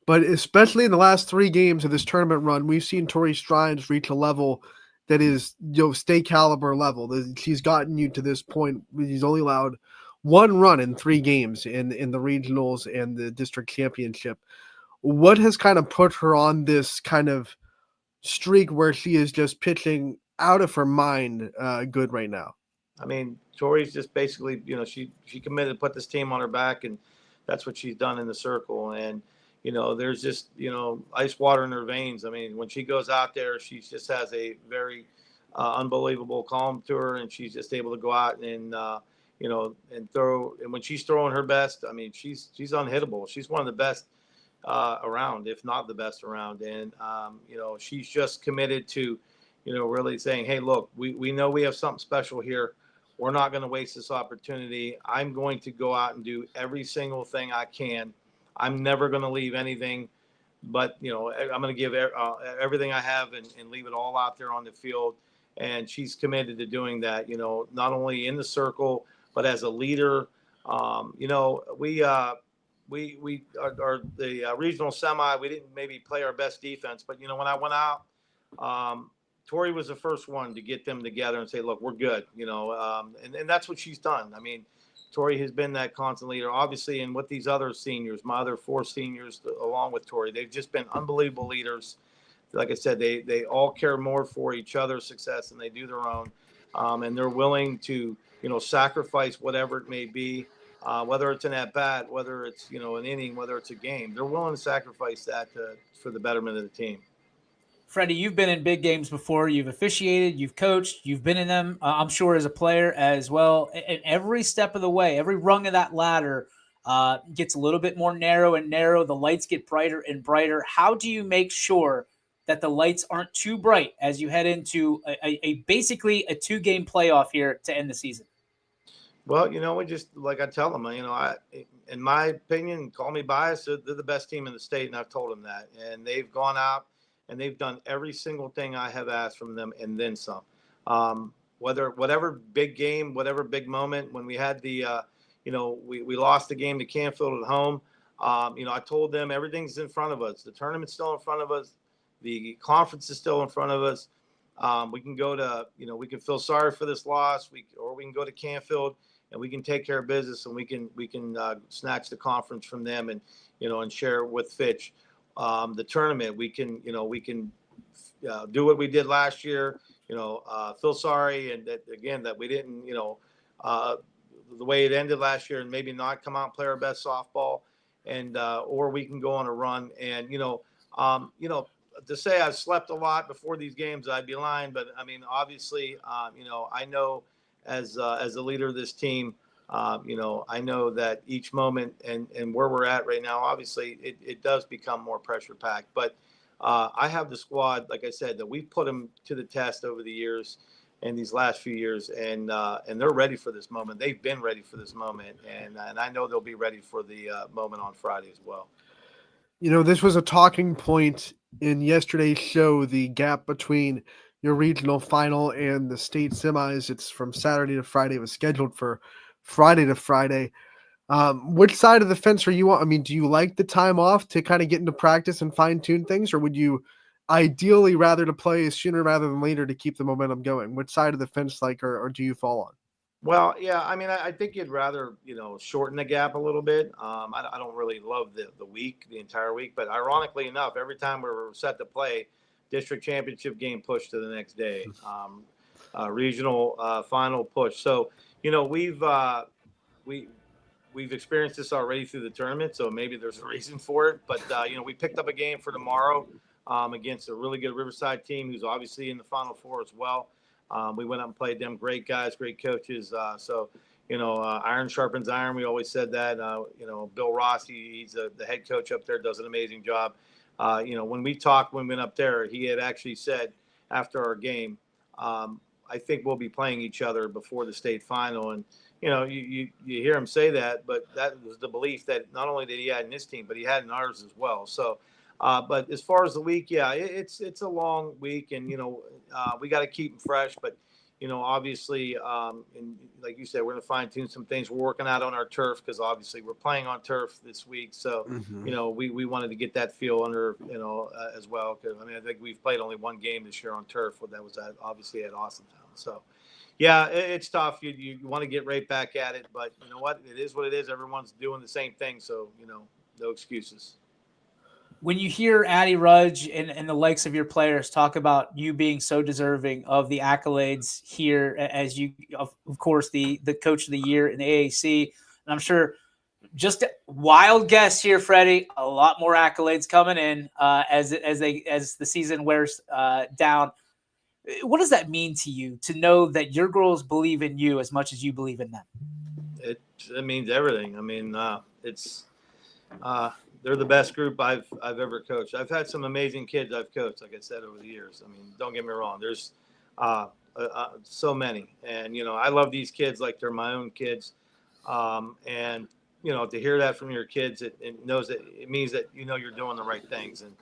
but especially in the last 3 games of this tournament run, we've seen Tori Strides reach a level that is, state caliber level. She's gotten you to this point. He's only allowed 1 run in 3 games in the regionals and the district championship. What has kind of put her on this kind of streak where she is just pitching out of her mind good right now? I mean, Tori's just basically, she committed to put this team on her back, and that's what she's done in the circle. And, there's just, ice water in her veins. I mean, when she goes out there, she just has a very unbelievable calm to her, and she's just able to go out and, and throw. And when she's throwing her best, I mean, she's unhittable. She's one of the best around, if not the best around. And, she's just committed to, really saying, hey, look, we know we have something special here. We're not going to waste this opportunity. I'm going to go out and do every single thing I can. I'm never going to leave anything, but, I'm going to give everything I have and leave it all out there on the field. And she's committed to doing that, not only in the circle, but as a leader. We are the regional semi. We didn't maybe play our best defense, but, when I went out, Tori was the first one to get them together and say, look, we're good, and that's what she's done. I mean, Tori has been that constant leader, obviously, and with these other seniors, my other 4 seniors, along with Tori, they've just been unbelievable leaders. Like I said, they all care more for each other's success than they do their own, and they're willing to, sacrifice whatever it may be, whether it's an at-bat, whether it's, an inning, whether it's a game. They're willing to sacrifice that for the betterment of the team. Freddie, you've been in big games before. You've officiated, you've coached, you've been in them, I'm sure, as a player as well. And every step of the way, every rung of that ladder gets a little bit more narrow and narrow. The lights get brighter and brighter. How do you make sure that the lights aren't too bright as you head into basically a 2-game playoff here to end the season? Well, we just, like I tell them, in my opinion, call me biased, they're the best team in the state, and I've told them that. And they've gone out and they've done every single thing I have asked from them and then some. Whatever big game, whatever big moment, when we had the, we lost the game to Canfield at home, I told them everything's in front of us. The tournament's still in front of us. The conference is still in front of us. We can go to, we can feel sorry for this loss, or we can go to Canfield and we can take care of business, and we can snatch the conference from them and, and share it with Fitch. The tournament, we can do what we did last year, feel sorry. And that we didn't, the way it ended last year, and maybe not come out and play our best softball, and, or we can go on a run. And, to say I've slept a lot before these games, I'd be lying. But I mean, obviously, I know as a leader of this team, I know that each moment and where we're at right now, obviously it does become more pressure packed, but I have the squad, like I said, that we've put them to the test over the years and these last few years, and they're ready for this moment. They've been ready for this moment, and I know they'll be ready for the moment on Friday as well. This was a talking point in yesterday's show, the gap between your regional final and the state semis. It's from Saturday to Friday. It was scheduled for Friday to Friday. Which side of the fence are you on? I mean, do you like the time off to kind of get into practice and fine tune things, or would you ideally rather to play sooner rather than later to keep the momentum going? Which side of the fence or do you fall on? Well, yeah, I mean, I think you'd rather, shorten the gap a little bit. I don't really love the entire week, but ironically enough, every time we were set to play, district championship game pushed to the next day, regional final push. So, we've experienced this already through the tournament, so maybe there's a reason for it. But we picked up a game for tomorrow against a really good Riverside team who's obviously in the Final Four as well. We went up and played them. Great guys, great coaches. Iron sharpens iron. We always said that. Bill Ross, he's the head coach up there, does an amazing job. When we talked when we went up there, he had actually said after our game, I think we'll be playing each other before the state final. And, you hear him say that, but that was the belief that not only did he had in his team, but he had in ours as well. So, but as far as the week, yeah, it's a long week, and, we got to keep them fresh. But, obviously, and like you said, we're going to fine tune some things. We're working out on our turf because obviously we're playing on turf this week. So, we wanted to get that feel under, as well. Because, I think we've played only one game this year on turf. That was obviously at Austintown. So, yeah, it's tough. You want to get right back at it. But you know what? It is what it is. Everyone's doing the same thing. So, no excuses. When you hear Addy Rudge and the likes of your players talk about you being so deserving of the accolades here, as you, of course, the coach of the year in the AAC, and I'm sure just a wild guess here, Freddie, a lot more accolades coming in as the season wears down. What does that mean to you to know that your girls believe in you as much as you believe in them? It means everything. They're the best group I've ever coached. I've had some amazing kids I've coached, like I said, over the years. Don't get me wrong. There's so many. And, I love these kids like they're my own kids. And, to hear that from your kids, it knows that it means that, you're doing the right things. And,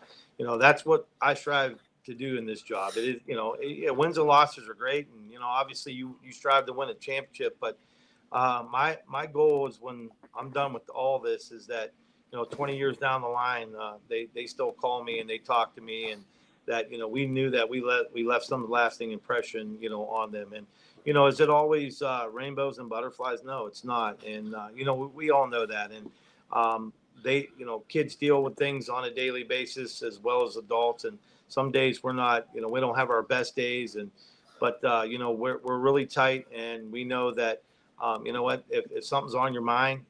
that's what I strive to do in this job. It is, wins and losses are great. And, obviously you strive to win a championship. But my goal is when I'm done with all this is that, 20 years down the line, they still call me and they talk to me, and that, we knew that we left some lasting impression, on them. And, is it always rainbows and butterflies? No, it's not. And, we all know that. And they, kids deal with things on a daily basis as well as adults. And some days we're not, we don't have our best days. But we're really tight, and we know that, you know what, if something's on your mind,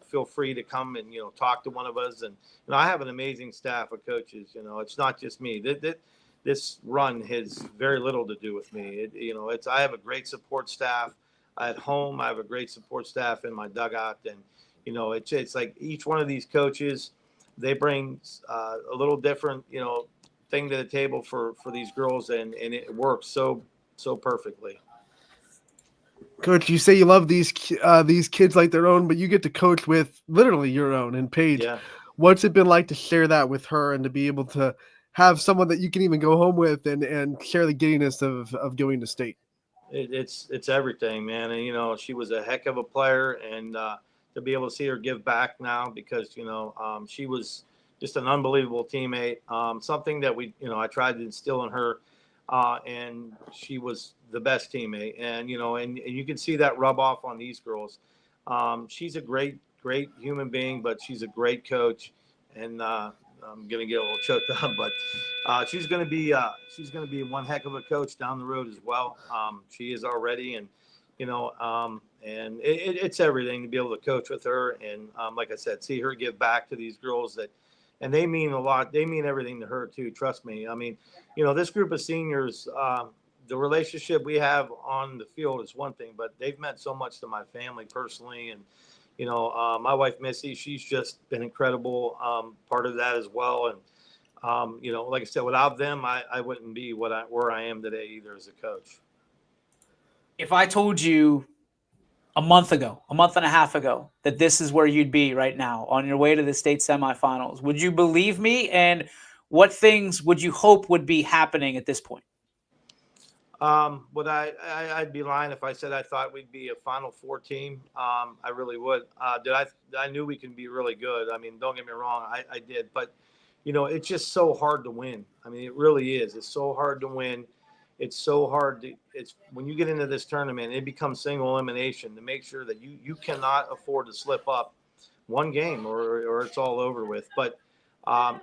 feel free to come and, talk to one of us. And, I have an amazing staff of coaches. It's not just me. This run has very little to do with me. I have a great support staff at home. I have a great support staff in my dugout. And, it's like each one of these coaches, they bring a little different, thing to the table for these girls. And it works so perfectly. Coach, you say you love these kids like their own, but you get to coach with literally your own. And Paige, what's it been like to share that with her and to be able to have someone that you can even go home with and share the giddiness of going to state? It's everything, man. And, she was a heck of a player, and to be able to see her give back now because, she was just an unbelievable teammate. Something that I tried to instill in her, and she was the best teammate. And, and you can see that rub off on these girls. She's a great human being, but she's a great coach. And I'm going to get a little choked up, but she's going to be one heck of a coach down the road as well. She is already, and, and it's everything to be able to coach with her. And like I said, see her give back to these girls and they mean a lot. They mean everything to her too. Trust me. This group of seniors, the relationship we have on the field is one thing, but they've meant so much to my family personally. And, my wife, Missy, she's just been incredible, part of that as well. And, like I said, without them, I wouldn't be where I am today either as a coach. If I told you a month and a half ago, that this is where you'd be right now on your way to the state semifinals, would you believe me? And what things would you hope would be happening at this point? But I'd be lying if I said I thought we'd be a Final Four team. I really would. I knew we can be really good. Don't get me wrong, I did. But, it's just so hard to win. It really is. It's so hard to win. It's so hard it's when you get into this tournament, it becomes single elimination to make sure that you cannot afford to slip up one game or it's all over with. But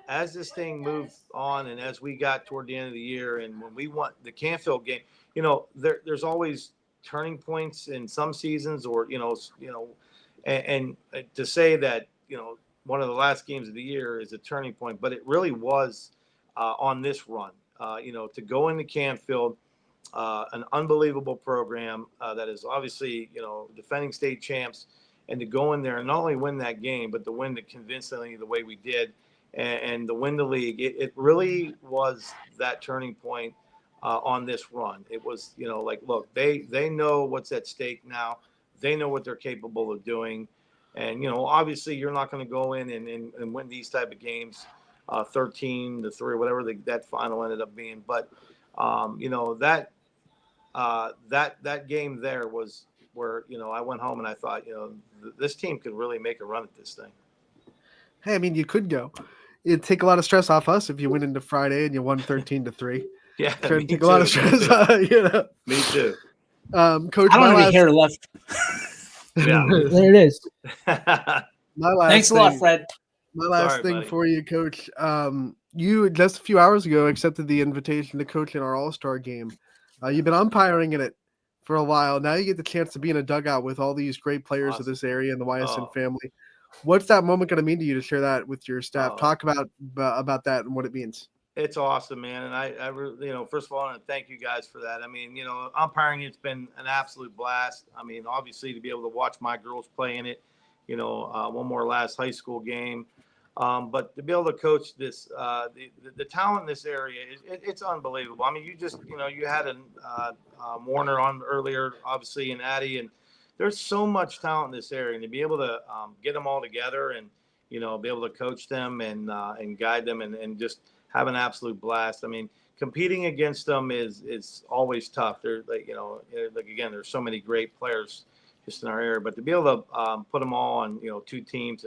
as this thing moved on and as we got toward the end of the year and when we won the Canfield game, there's always turning points in some seasons or, and to say that, one of the last games of the year is a turning point, but it really was on this run. To go into Canfield, an unbelievable program that is obviously, defending state champs, and to go in there and not only win that game, but to win it convincingly the way we did, and to win the league. It really was that turning point on this run. It was, look, they know what's at stake now. They know what they're capable of doing. And, obviously you're not going to go in and win these type of games 13-3, whatever that final ended up being. But, that game there was where, I went home and I thought, this team could really make a run at this thing. Hey, I mean, you could go. It'd take a lot of stress off us if you went into Friday and you won 13-3. Yeah, It'd take a lot of stress. Me too. Coach, I don't have any hair left. Yeah. There it is. My last Thanks a lot, Fred. My last Sorry, thing buddy. for you, Coach. You just a few hours ago accepted the invitation to coach in our All-Star game. You've been umpiring in it for a while. Now you get the chance to be in a dugout with all these great players of this area and the YSN family. What's that moment going to mean to you to share that with your staff? Talk about that and what it means. It's awesome, man. And I really, first of all, I want to thank you guys for that. I mean, umpiring, it's been an absolute blast. I mean, obviously to be able to watch my girls play in it, one more last high school game. But to be able to coach this, the talent in this area, it's unbelievable. I mean, you had Warner on earlier, obviously, and Addie, and there's so much talent in this area, and to be able to get them all together and, be able to coach them and guide them and just have an absolute blast. I mean, competing against them is always tough. They're again, there's so many great players just in our area, but to be able to put them all on, two teams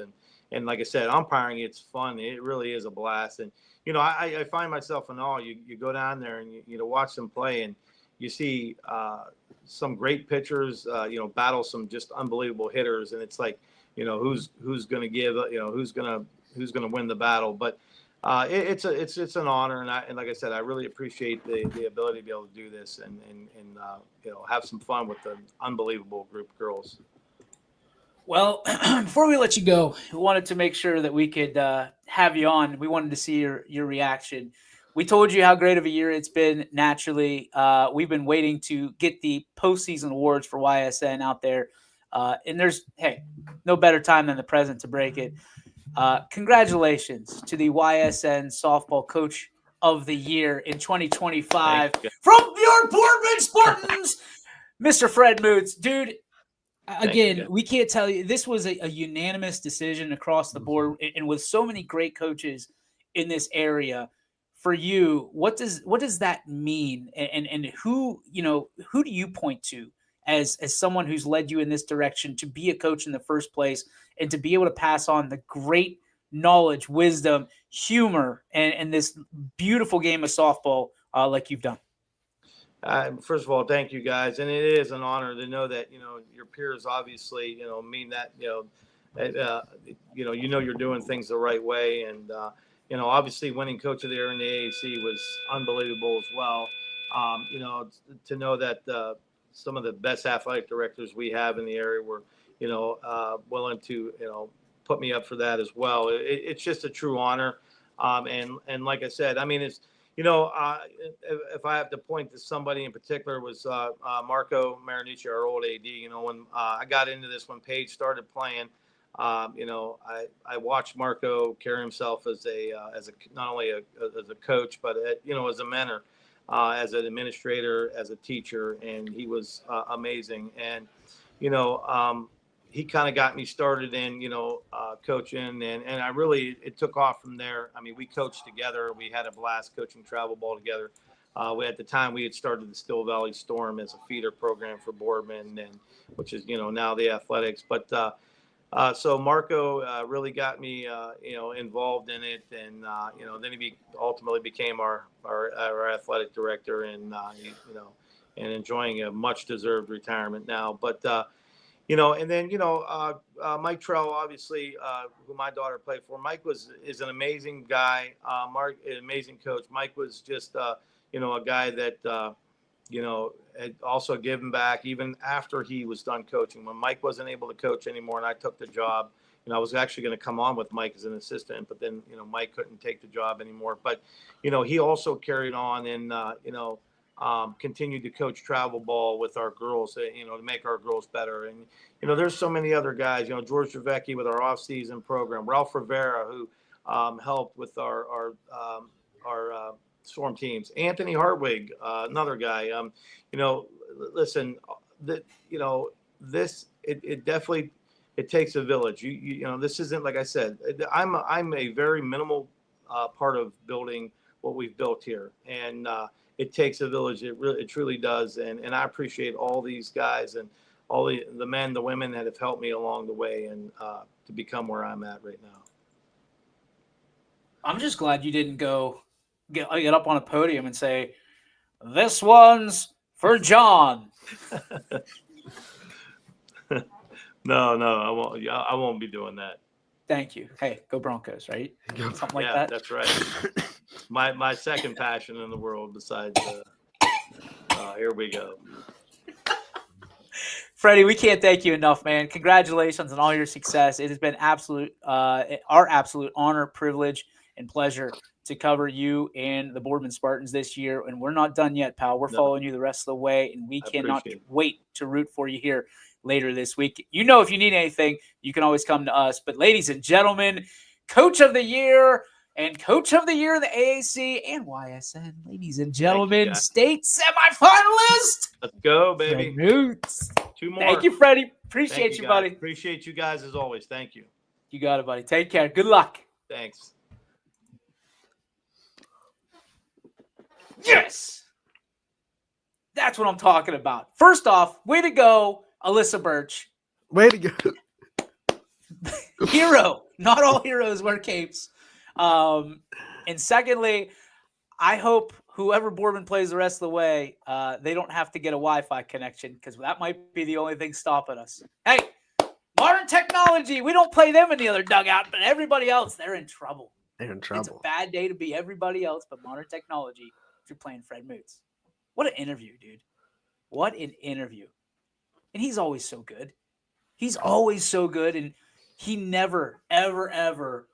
and like I said, umpiring, it's fun. It really is a blast. And, I find myself in awe. You go down there and you watch them play and you see some great pitchers, battle some just unbelievable hitters. And it's like, who's going to give, who's going to win the battle. But it's an honor. And like I said, I really appreciate the ability to be able to do this and have some fun with an unbelievable group of girls. Well, before we let you go, we wanted to make sure that we could have you on. We wanted to see your reaction. We told you how great of a year it's been. Naturally, we've been waiting to get the postseason awards for YSN out there. And there's, no better time than the present to break it. Congratulations to the YSN Softball Coach of the Year in 2025 from your Boardman Spartans, Mr. Fred Moots. Dude, again, we can't tell you. This was a unanimous decision across the board, and with so many great coaches in this area. For you, what does that mean? And who do you point to as someone who's led you in this direction to be a coach in the first place and to be able to pass on the great knowledge, wisdom, humor, and this beautiful game of softball like you've done? First of all, thank you guys. And it is an honor to know that, your peers obviously, mean that, you're doing things the right way. And, obviously winning coach of the year in the AAC was unbelievable as well. To know that some of the best athletic directors we have in the area were, willing to, put me up for that as well. It's just a true honor. And like I said, I mean, it's, if I have to point to somebody in particular, was Marco Marinucci, our old AD. When I got into this, when Paige started playing, I watched Marco carry himself as not only as a coach, but as a mentor, as an administrator, as a teacher, and he was amazing. And he kind of got me started in coaching, and I really, it took off from there. I mean, we coached together. We had a blast coaching travel ball together. At the time, we had started the Still Valley Storm as a feeder program for Boardman, and which is now the Athletics. But so Marco really got me involved in it, and then he ultimately became our athletic director, and and enjoying a much deserved retirement now. But and then Mike Trell, obviously, who my daughter played for. Mike is an amazing guy. Mark, an amazing coach. Mike was just a guy that had also given back even after he was done coaching. When Mike wasn't able to coach anymore and I took the job, I was actually going to come on with Mike as an assistant, but then, Mike couldn't take the job anymore. But, he also carried on and, continued to coach travel ball with our girls, to make our girls better. And, there's so many other guys, George Trevecki with our off-season program, Ralph Rivera, who helped with our Storm teams, Anthony Hartwig, another guy. Listen, it definitely, it takes a village. This isn't, like I said, I'm a very minimal part of building what we've built here. And it takes a village. It truly does. And I appreciate all these guys and all the men, the women that have helped me along the way and to become where I'm at right now. I'm just glad you didn't get up on a podium and say, "This one's for John." No, I won't be doing that. Thank you. Hey, go Broncos, right? Something like that. That's right. My second passion in the world besides here we go. Freddie, we can't thank you enough, man. Congratulations on all your success. It has been our absolute honor, privilege, and pleasure to cover you and the Boardman Spartans this year. And we're not done yet, pal. We're following you the rest of the way, and we cannot wait to root for you here later this week. If you need anything, you can always come to us. But ladies and gentlemen, Coach of the Year and Coach of the Year in the AAC and YSN, ladies and gentlemen, state semifinalist. Let's go, baby. Roots. 2 more. Thank you, Freddie. Appreciate you, buddy. Appreciate you guys as always. Thank you. You got it, buddy. Take care. Good luck. Thanks. Yes. That's what I'm talking about. First off, way to go, Alyssa Birch. Way to go. Hero. Not all heroes wear capes. And secondly, I hope whoever Boardman plays the rest of the way, they don't have to get a Wi-Fi connection because that might be the only thing stopping us. Hey, modern technology. We don't play them in the other dugout, but everybody else, they're in trouble. They're in trouble. It's a bad day to be everybody else, but modern technology if you're playing Fred Moots. What an interview, dude. What an interview. And he's always so good. He's always so good. And he never, ever, ever,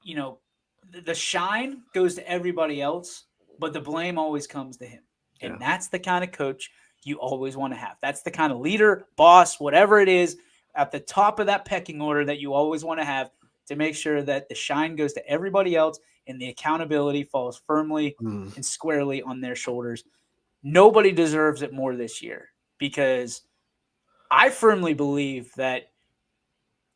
the shine goes to everybody else, but the blame always comes to him. And that's the kind of coach you always want to have. That's the kind of leader, boss, whatever it is, at the top of that pecking order that you always want to have to make sure that the shine goes to everybody else and the accountability falls firmly and squarely on their shoulders. Nobody deserves it more this year because I firmly believe that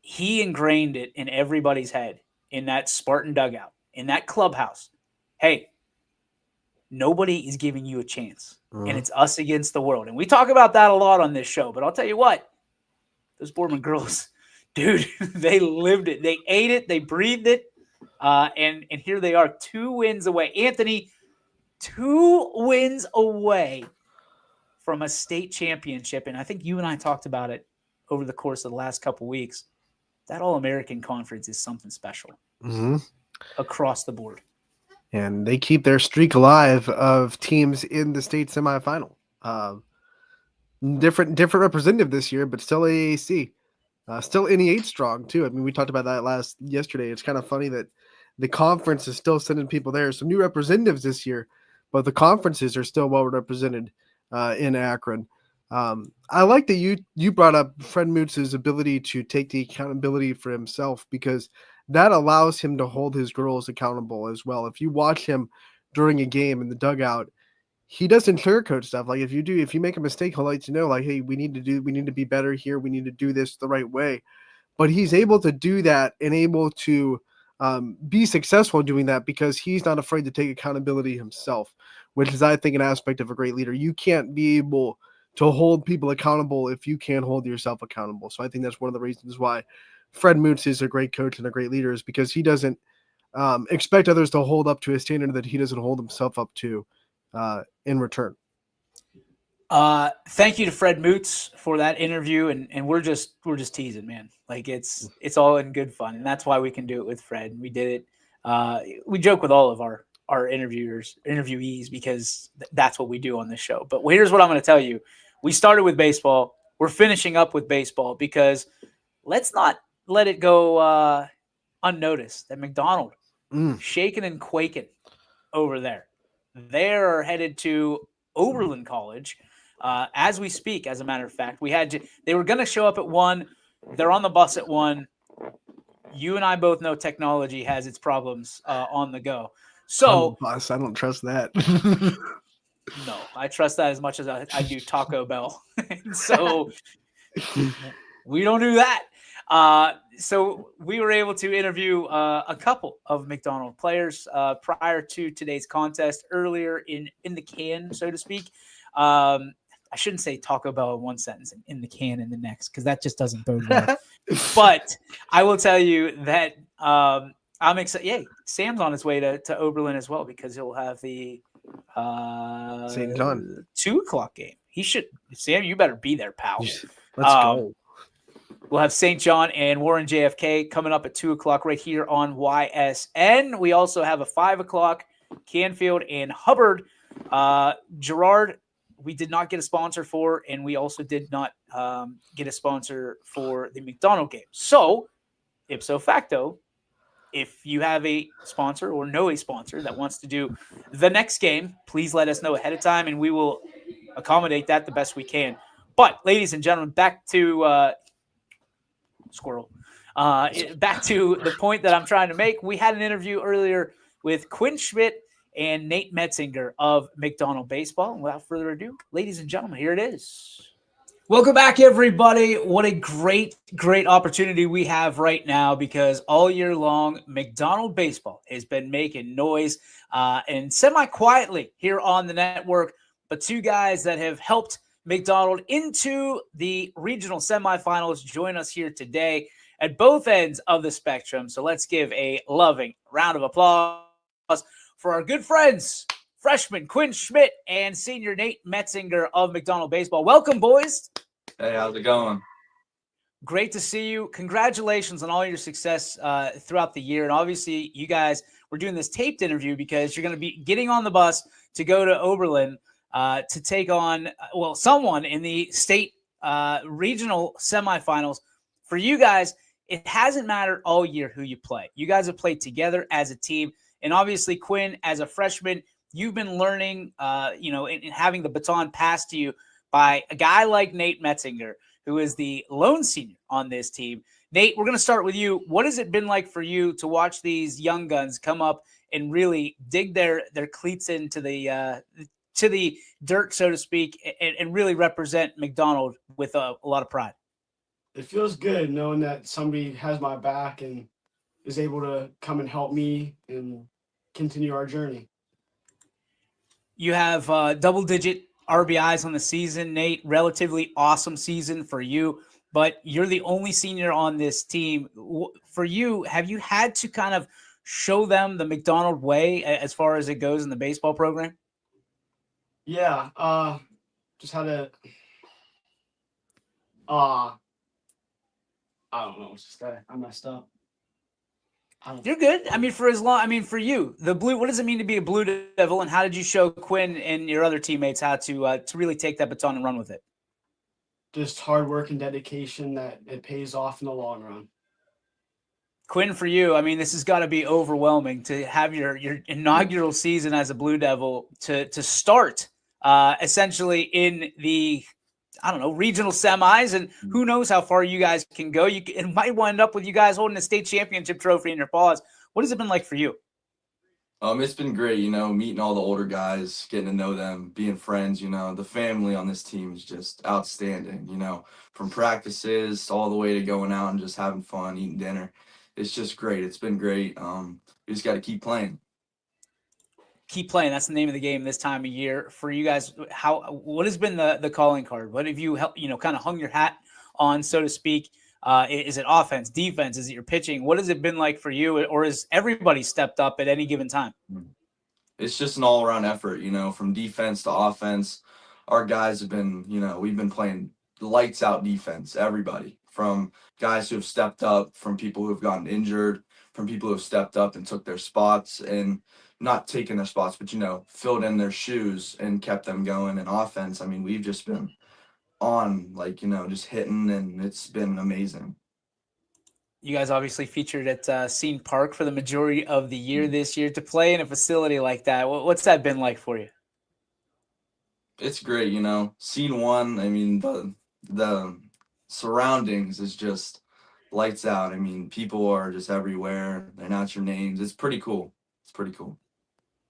he ingrained it in everybody's head in that Spartan dugout, in that clubhouse. Hey, nobody is giving you a chance, and it's us against the world. And we talk about that a lot on this show, but I'll tell you what, those Boardman girls, dude, they lived it. They ate it. They breathed it. And here they are, 2 wins away. Anthony, 2 wins away from a state championship. And I think you and I talked about it over the course of the last couple of weeks. That All-American Conference is something special across the board. And they keep their streak alive of teams in the state semifinal. Different representative this year, but still AAC. Still NE8 strong, too. I mean, we talked about that yesterday. It's kind of funny that the conference is still sending people there. Some new representatives this year, but the conferences are still well represented in Akron. I like that you brought up Fred Moots' ability to take the accountability for himself because that allows him to hold his girls accountable as well. If you watch him during a game in the dugout, he doesn't sugarcoat stuff. Like if you make a mistake, he'll let you know, like, hey, we need to be better here. We need to do this the right way. But he's able to do that and able to be successful doing that because he's not afraid to take accountability himself, which is, I think, an aspect of a great leader. You can't be able to hold people accountable if you can't hold yourself accountable. So I think that's one of the reasons why Fred Moots is a great coach and a great leader, is because he doesn't expect others to hold up to a standard that he doesn't hold himself up to in return. Thank you to Fred Moots for that interview. And we're just teasing, man. Like it's all in good fun. And that's why we can do it with Fred. We did it. We joke with all of our our interviewees, because that's what we do on this show. But here's what I'm going to tell you. We started with baseball. We're finishing up with baseball because let's not let it go unnoticed that McDonald shaking and quaking over there. They're headed to Oberlin College as we speak, as a matter of fact. They were going to show up at 1. They're on the bus at 1. You and I both know technology has its problems on the go. So I don't trust that. no, I trust that as much as I do Taco Bell. So we don't do that. So we were able to interview a couple of McDonald players prior to today's contest, earlier in the can, so to speak. I shouldn't say Taco Bell in one sentence and in the can in the next, because that just doesn't bode well. But I will tell you that I'm excited. Yeah, Sam's on his way to Oberlin as well, because he'll have the St. John 2:00 game. He should. Sam, you better be there, pal. Let's go. We'll have St. John and Warren JFK coming up at 2:00 right here on YSN. We also have a 5:00 Canfield and Hubbard. Girard, we did not get a sponsor for, and we also did not get a sponsor for the McDonald game. So, ipso facto, if you have a sponsor or know a sponsor that wants to do the next game, please let us know ahead of time, and we will accommodate that the best we can. But, ladies and gentlemen, back to back to the point that I'm trying to make. We had an interview earlier with Quinn Schmidt and Nate Metzinger of McDonald Baseball. And without further ado, ladies and gentlemen, here it is. Welcome back, everybody. What a great opportunity we have right now, because all year long, McDonald Baseball has been making noise and semi-quietly here on the network. But two guys that have helped McDonald into the regional semifinals join us here today at both ends of the spectrum. So let's give a loving round of applause for our good friends, freshman Quinn Schmidt and senior Nate Metzinger of McDonald Baseball. Welcome, boys. Hey, how's it going? Great to see you. Congratulations on all your success throughout the year. And obviously, you guys were doing this taped interview because you're going to be getting on the bus to go to Oberlin to take on, someone in the state regional semifinals. For you guys, it hasn't mattered all year who you play. You guys have played together as a team. And obviously, Quinn, as a freshman, you've been learning, and having the baton passed to you by a guy like Nate Metzinger, who is the lone senior on this team. Nate, we're going to start with you. What has it been like for you to watch these young guns come up and really dig their cleats into the dirt, so to speak, and really represent McDonald with a lot of pride? It feels good knowing that somebody has my back and is able to come and help me and continue our journey. You have double-digit RBIs on the season, Nate. Relatively awesome season for you, but you're the only senior on this team. For you, have you had to kind of show them the McDonald way as far as it goes in the baseball program? Yeah, just had to. I don't know. It's just that I messed up. You're good. I mean, for you, the blue. What does it mean to be a Blue Devil, and how did you show Quinn and your other teammates how to really take that baton and run with it? Just hard work and dedication that it pays off in the long run. Quinn, for you, I mean, this has got to be overwhelming to have your inaugural season as a Blue Devil to start essentially in the, regional semis, and who knows how far you guys can go. It might wind up with you guys holding a state championship trophy in your paws. What has it been like for you? It's been great, meeting all the older guys, getting to know them, being friends, the family on this team is just outstanding, from practices all the way to going out and just having fun, eating dinner. It's just great. It's been great. We just got to keep playing. Keep playing. That's the name of the game this time of year for you guys. What has been the calling card? What have you kind of hung your hat on, so to speak? Is it offense, defense? Is it your pitching? What has it been like for you, or has everybody stepped up at any given time? It's just an all-around effort, from defense to offense. Our guys have been, we've been playing lights out defense. Everybody, from guys who have stepped up, from people who have gotten injured, from people who have stepped up and took their spots, and not taken their spots, but, filled in their shoes and kept them going in offense. I mean, we've just been on, just hitting, and it's been amazing. You guys obviously featured at Scene Park for the majority of the year this year. To play in a facility like that, what's that been like for you? It's great, Scene 1, I mean, the surroundings is just lights out. I mean, people are just everywhere. They announce your names. It's pretty cool. It's pretty cool.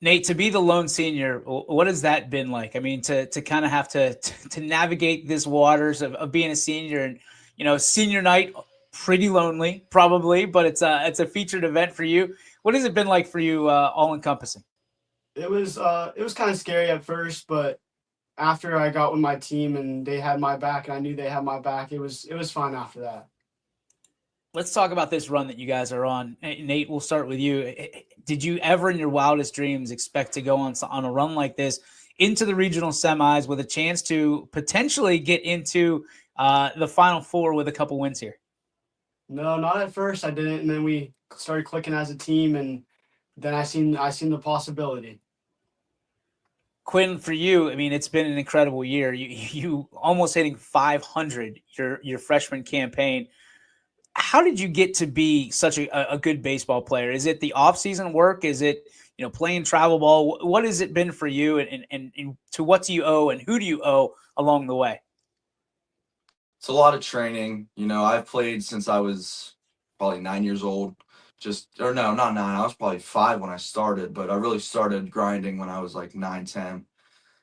Nate, to be the lone senior, what has that been like? I mean, to kind of have to navigate this waters of being a senior, and senior night, pretty lonely probably, but it's a featured event for you. What has it been like for you, all encompassing? It was kind of scary at first, but after I got with my team and they had my back and I knew they had my back, it was fine after that. Let's talk about this run that you guys are on. Nate, we'll start with you. Did you ever in your wildest dreams expect to go on a run like this into the regional semis with a chance to potentially get into the Final Four with a couple wins here? No, not at first. I didn't, and then we started clicking as a team, and then I seen the possibility. Quinn, for you, I mean, it's been an incredible year. You almost hitting 500 your freshman campaign. How did you get to be such a good baseball player? Is it the off-season work? Is it playing travel ball? What has it been for you, and to what do you owe, and who do you owe along the way? It's a lot of training. I've played since I was probably 9 years old. No, not 9. I was probably 5 when I started, but I really started grinding when I was like 9, 10.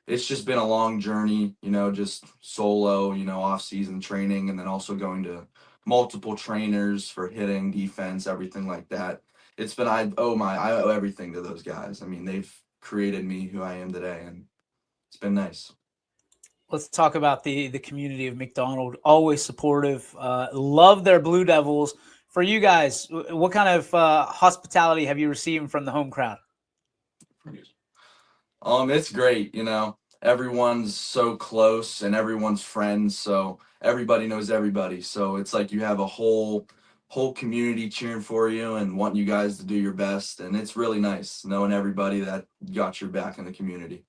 It's just been a long journey, just solo, off-season training, and then also going to multiple trainers for hitting, defense, everything like that. I owe everything to those guys. I mean, they've created me who I am today, and it's been nice. Let's talk about the community of McDonald. Always supportive. Love their Blue Devils. For you guys, what kind of hospitality have you received from the home crowd? It's great. Everyone's so close and everyone's friends, so everybody knows everybody. So it's like you have a whole community cheering for you and wanting you guys to do your best, and it's really nice knowing everybody that got your back in the community.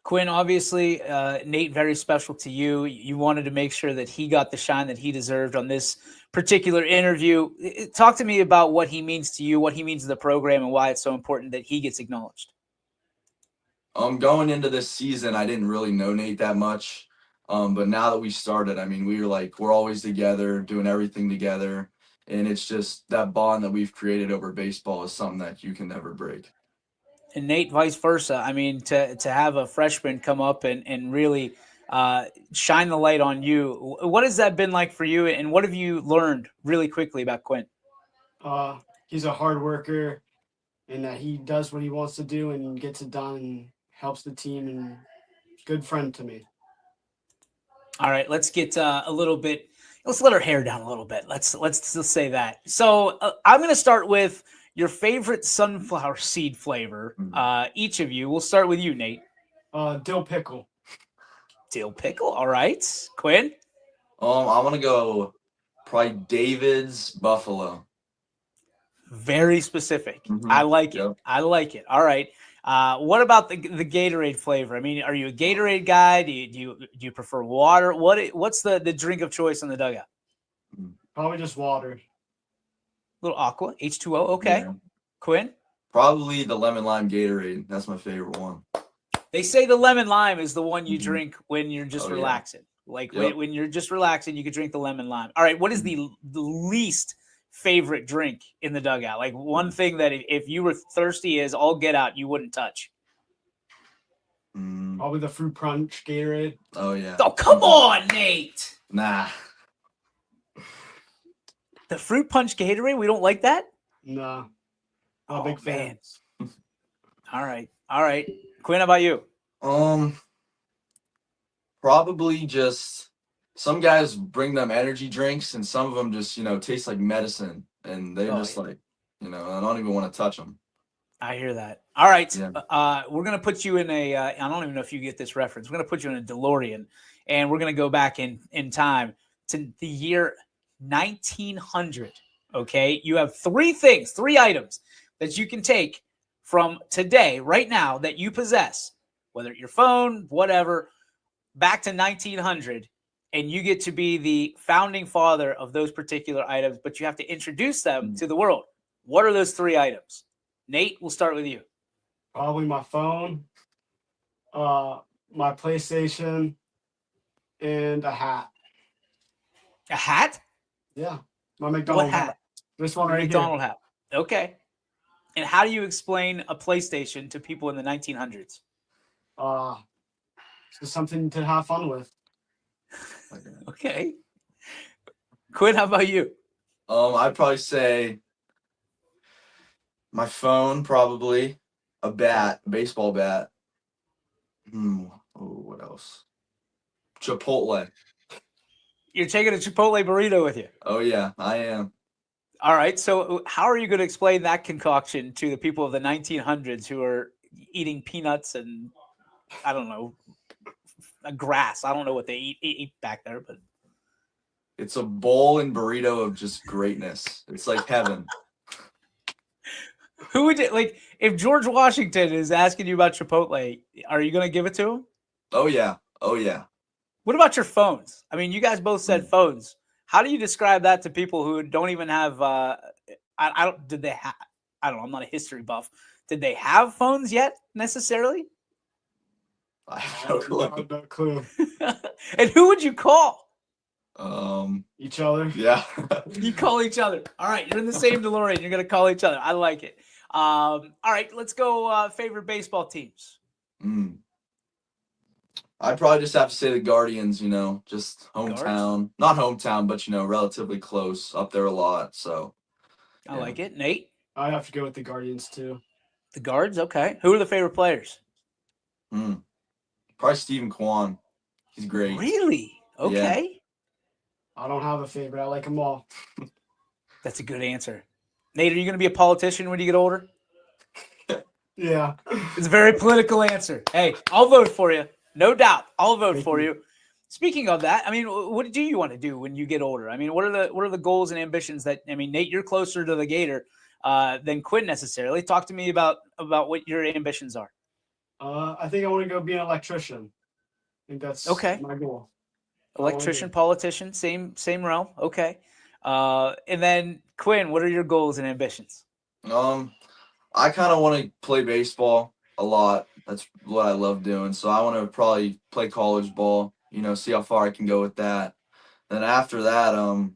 Quinn, obviously, Nate, very special to you. You wanted to make sure that he got the shine that he deserved on this particular interview. Talk to me about what he means to you, what he means to the program, and why it's so important that he gets acknowledged. Going into this season, I didn't really know Nate that much. But now that we started, I mean, we're always together, doing everything together. And it's just that bond that we've created over baseball is something that you can never break. And Nate, vice versa. I mean, to have a freshman come up and really shine the light on you, what has that been like for you? And what have you learned really quickly about Quinn? He's a hard worker, and that he does what he wants to do and gets it done and helps the team, and good friend to me. All right, let's get a little bit. Let's let our hair down a little bit. Let's just say that. So I'm going to start with your favorite sunflower seed flavor. Each of you. We'll start with you, Nate. Dill pickle. Dill pickle. All right, Quinn. I want to go probably David's Buffalo. Very specific. Mm-hmm. I like it. Yep. I like it. All right. What about the Gatorade flavor? I mean, are you a Gatorade guy? Do you prefer water? What's the drink of choice in the dugout? Probably just water. Little aqua, H2O. Okay. Yeah. Quinn? Probably the lemon lime Gatorade. That's my favorite one. They say the lemon lime is the one you drink when you're just relaxing. Yeah. Like Yep. when you're just relaxing, you could drink the lemon lime. All right. What is the least favorite drink in the dugout? Like one thing that if you were thirsty as all get out, you wouldn't touch. Probably the fruit punch Gatorade. Oh, yeah. Oh, come on, Nate. Nah. The fruit punch Gatorade? We don't like that? No. Oh, Big fan. man. All right. Quinn, how about you? Probably just some guys bring them energy drinks, and some of them just, taste like medicine, and they're like, I don't even want to touch them. I hear that. All right. Yeah. We're going to put you in I don't even know if you get this reference. We're going to put you in a DeLorean, and we're going to go back in time to the year 1900. Okay. You have three items that you can take from today, right now, that you possess, whether your phone, whatever, back to 1900, and you get to be the founding father of those particular items, but you have to introduce them to the world. What are those 3 items? Nate, we'll start with you. Probably my phone, my PlayStation, and a hat. A hat? Yeah, my McDonald's What hat? This one right McDonald hat. Okay. And how do you explain a PlayStation to people in the 1900s? here. Just something to have fun with. Okay. Quinn, how about you? I'd probably say my phone, probably a bat, baseball bat. What else? Chipotle. You're taking a Chipotle burrito with you. Oh yeah, I am. All right. So how are you going to explain that concoction to the people of the 1900s who are eating peanuts and, I don't know, grass? I don't know what they eat back there, but It's a bowl and burrito of just greatness. It's like heaven. who would you like if George Washington is asking you about Chipotle? Are you going to give it to him? Oh yeah. Oh yeah. What about your phones? I mean, you guys both said phones. How do you describe that to people who don't even have? I don't. Did they have? I don't know. I'm not a history buff. Did they have phones yet necessarily? I have no clue. No clue. And who would you call? Each other. Yeah. You call each other. All right, you're in the same DeLorean. You're gonna call each other. I like it. All right, let's go. Favorite baseball teams. I'd probably just have to say the Guardians, just hometown. Not hometown, but, relatively close. Up there a lot, so. I like it. Nate? I have to go with the Guardians, too. The Guards? Okay. Who are the favorite players? Probably Stephen Kwan. He's great. Really? Okay. Yeah. I don't have a favorite. I like them all. That's a good answer. Nate, are you going to be a politician when you get older? Yeah. It's a very political answer. Hey, I'll vote for you. No doubt. I'll vote for you. Speaking of that, I mean, what do you want to do when you get older? I mean, what are the goals and ambitions that, I mean, Nate, you're closer to the Gator than Quinn necessarily. Talk to me about what your ambitions are. I think I want to go be an electrician. I think that's my goal. Electrician, politician, same realm. Okay. And then Quinn, what are your goals and ambitions? I kind of want to play baseball a lot. That's what I love doing. So I want to probably play college ball, see how far I can go with that. Then after that,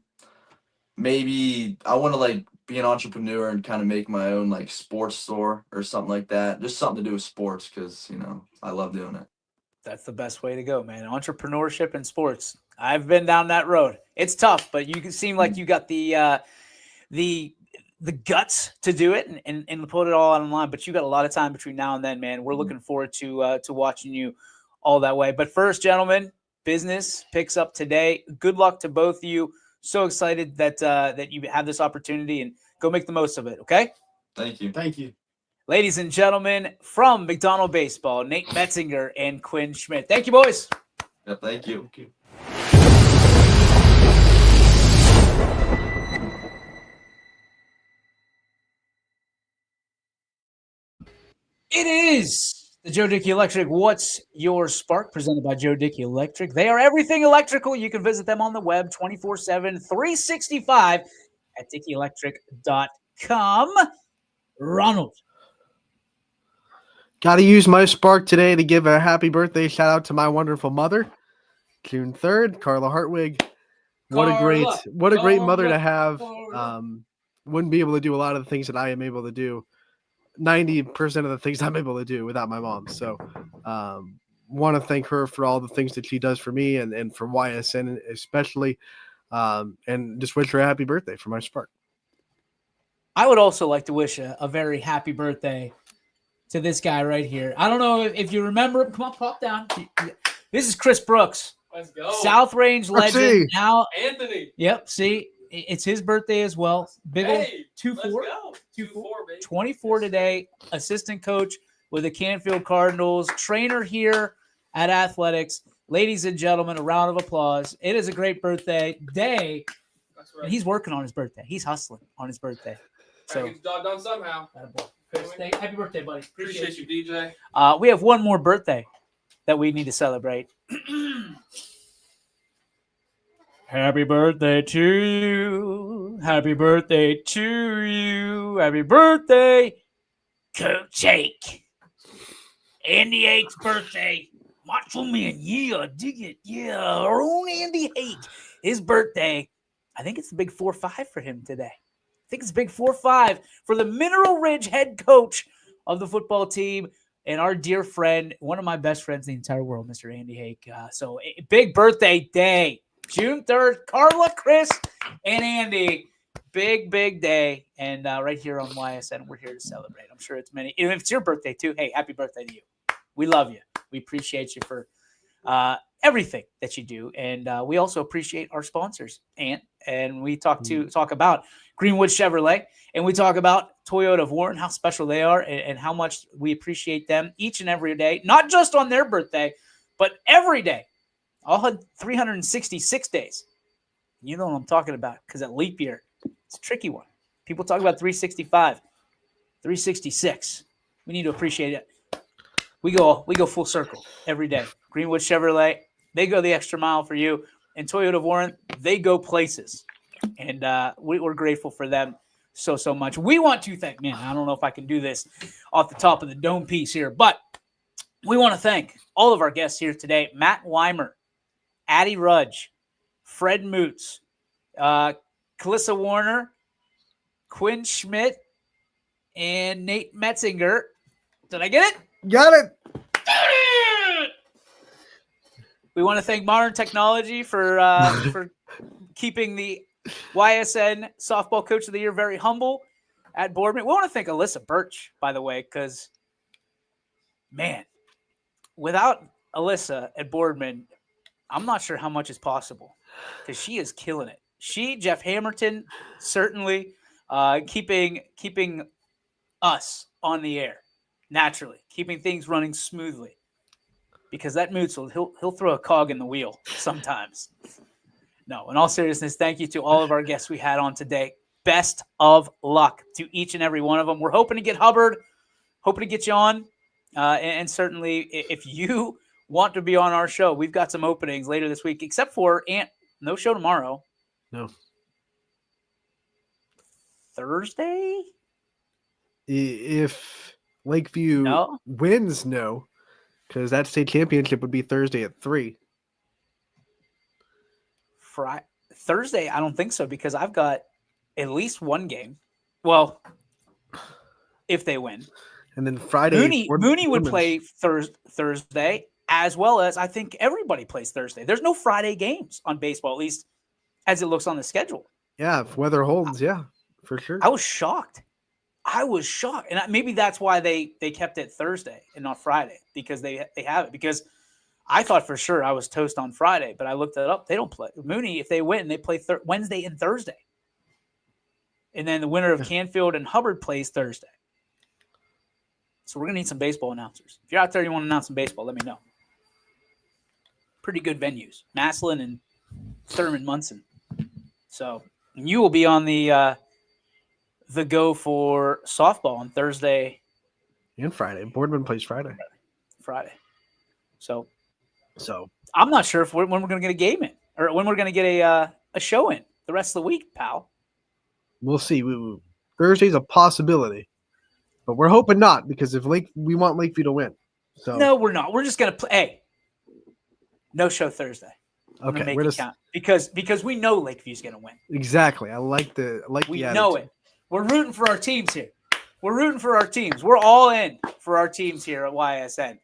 maybe I want to be an entrepreneur and kind of make my own sports store or something like that. Just something to do with sports because, I love doing it. That's the best way to go, man. Entrepreneurship and sports. I've been down that road. It's tough, but you seem like you got the guts to do it and put it all online. But you got a lot of time between now and then, man. We're looking forward to watching you all that way. But first, gentlemen, business picks up today. Good luck to both of you. So excited that you have this opportunity and go make the most of it. Okay. Thank you. Thank you. Ladies and gentlemen, from McDonald Baseball, Nate Metzinger and Quinn Schmidt. Thank you, boys. Yeah, thank you. Thank you. It is the Joe Dickey Electric What's Your Spark, presented by Joe Dickey Electric. They are everything electrical. You can visit them on the web 24/7, 365 at DickeyElectric.com. Ronald. Got to use my spark today to give a happy birthday shout out to my wonderful mother, June 3rd, Carla Hartwig. What a great mother to have. Wouldn't be able to do a lot of the things that I am able to do. 90% of the things I'm able to do without my mom. So want to thank her for all the things that she does for me and for YSN especially. And just wish her a happy birthday for my spark. I would also like to wish a very happy birthday to this guy right here. I don't know if you remember him. Come on, pop down. This is Chris Brooks. Let's go. South Range legend. Now, Anthony. Yep, see, it's his birthday as well. Big old 2-4. Let's go. 2-4, baby. 24 today. Assistant coach with the Canfield Cardinals. Trainer here at Athletics. Ladies and gentlemen, a round of applause. It is a great birthday day. That's right. And he's working on his birthday. He's hustling on his birthday. So get the job done somehow. Chris, happy birthday, buddy. Appreciate you, DJ. We have one more birthday that we need to celebrate. Happy birthday to you. Happy birthday to you. Happy birthday, Coach Jake. Andy Hake's birthday. Macho Man, yeah, dig it. Yeah, our own Andy Hake. His birthday. I think it's the big 4-5 for him today. I think it's a big 4-5 for the Mineral Ridge head coach of the football team and our dear friend, one of my best friends in the entire world, Mr. Andy Hake. So a big birthday day. June 3rd, Carla, Chris, and Andy. Big day. And right here on YSN, we're here to celebrate. I'm sure it's many. And if it's your birthday, too, hey, happy birthday to you. We love you. We appreciate you for everything that you do. And we also appreciate our sponsors, Ant. And we talk about Greenwood Chevrolet. And we talk about Toyota of Warren, how special they are and how much we appreciate them each and every day. Not just on their birthday, but every day. All 366 days. You know what I'm talking about because that leap year, it's a tricky one. People talk about 365, 366. We need to appreciate it. We go full circle every day. Greenwood Chevrolet, they go the extra mile for you. And Toyota of Warren, they go places. And we're grateful for them so much. We want to thank, man, I don't know if I can do this off the top of the dome piece here, but we want to thank all of our guests here today. Matt Weimer, Addie Rudge, Fred Moots, Calissa Warner, Quinn Schmidt, and Nate Metzinger. Did I get it? Got it. We want to thank Modern Technology for keeping the YSN Softball Coach of the Year very humble at Boardman. We want to thank Alyssa Birch, by the way, because, man, without Alyssa at Boardman, I'm not sure how much is possible because she is killing it. Jeff Hamilton, certainly keeping us on the air naturally, keeping things running smoothly. Because that Mootsel, he'll throw a cog in the wheel sometimes. No, in all seriousness, thank you to all of our guests we had on today. Best of luck to each and every one of them. We're hoping to get Hubbard, hoping to get you on. And certainly, if you want to be on our show, we've got some openings later this week, except for Ant. No show tomorrow. No. Thursday? If Lakeview wins, no. Because that state championship would be Thursday at 3. Thursday, I don't think so because I've got at least one game. Well, if they win. And then Friday. Mooney would play Thursday, as well as I think everybody plays Thursday. There's no Friday games on baseball, at least as it looks on the schedule. Yeah, if weather holds, yeah, for sure. I was shocked. And maybe that's why they kept it Thursday and not Friday because they have it. Because I thought for sure I was toast on Friday, but I looked it up. They don't play. Mooney, if they win, they play Wednesday and Thursday. And then the winner of Canfield and Hubbard plays Thursday. So we're going to need some baseball announcers. If you're out there and you want to announce some baseball, let me know. Pretty good venues. Maslin and Thurman Munson. So you will be on the go for softball on Thursday and Friday. Boardman plays Friday. So I'm not sure when we're going to get a game in or when we're going to get a show in the rest of the week, pal. We'll see. Thursday's a possibility, but we're hoping not because we want Lakeview to win. So no, we're not. We're just going to play. Hey, no show Thursday. Okay, we're just count because we know Lakeview's going to win. Exactly. I like the we know it. We're rooting for our teams here. We're all in for our teams here at YSN.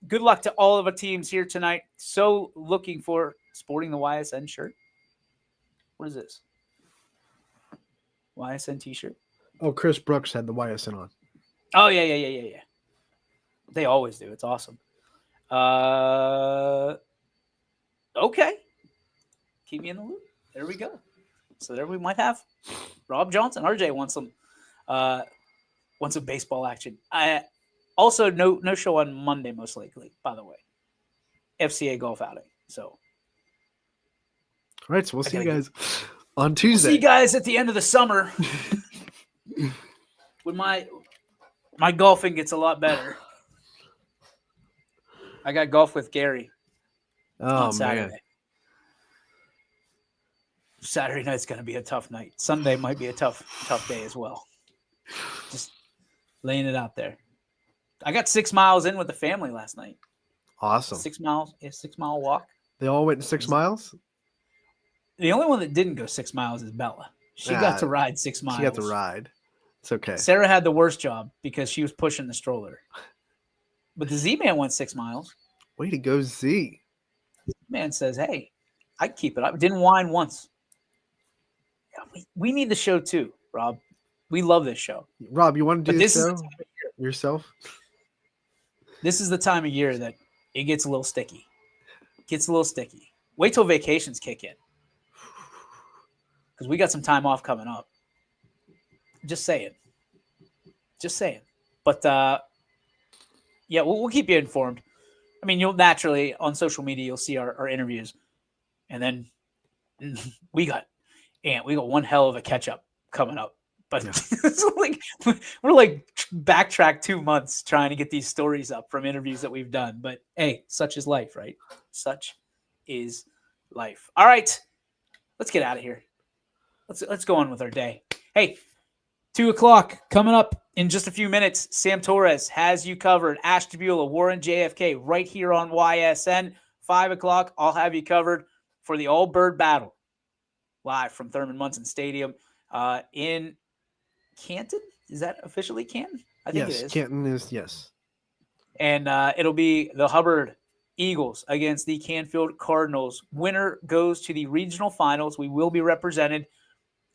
Good luck to all of our teams here tonight. So looking for sporting the YSN shirt. What is this? YSN t-shirt. Oh, Chris Brooks had the YSN on. Oh, yeah. They always do. It's awesome. Okay. Keep me in the loop. There we go. So there we might have Rob Johnson. RJ wants some baseball action. Also, no show on Monday, most likely, by the way. FCA golf outing. So, all right, so we'll see you guys on Tuesday. We'll see you guys at the end of the summer. when My golfing gets a lot better. I got golf with Gary on Saturday. Man. Saturday night's going to be a tough night. Sunday might be a tough day as well. Just laying it out there. I got 6 miles in with the family last night. Awesome. 6 miles, a 6 mile walk. They all went 6 miles? The only one that didn't go 6 miles is Bella. She got to ride 6 miles. She got to ride. It's okay. Sarah had the worst job because she was pushing the stroller. But the Z-Man went 6 miles. Way to go, Z. Man says, hey, I can keep it up. Didn't whine once. Yeah, we need the show too, Rob. We love this show. Rob, you want to do But this show yourself? This is the time of year that it gets a little sticky. Wait till vacations kick in. Because we got some time off coming up. Just saying. But, yeah, we'll keep you informed. I mean, you'll naturally, on social media, you'll see our interviews. And then we got one hell of a catch-up coming up. But we're like backtrack 2 months trying to get these stories up from interviews that we've done. But, hey, such is life, right? Such is life. All right, let's get out of here. Let's go on with our day. Hey, 2 o'clock coming up in just a few minutes. Sam Torres has you covered. Ashtabula, Warren JFK, right here on YSN. 5 o'clock, I'll have you covered for the All-Bird Battle, live from Thurman Munson Stadium in Canton. Is that officially Canton? I think it is. Canton is, yes. And it'll be the Hubbard Eagles against the Canfield Cardinals. Winner goes to the regional finals. We will be represented.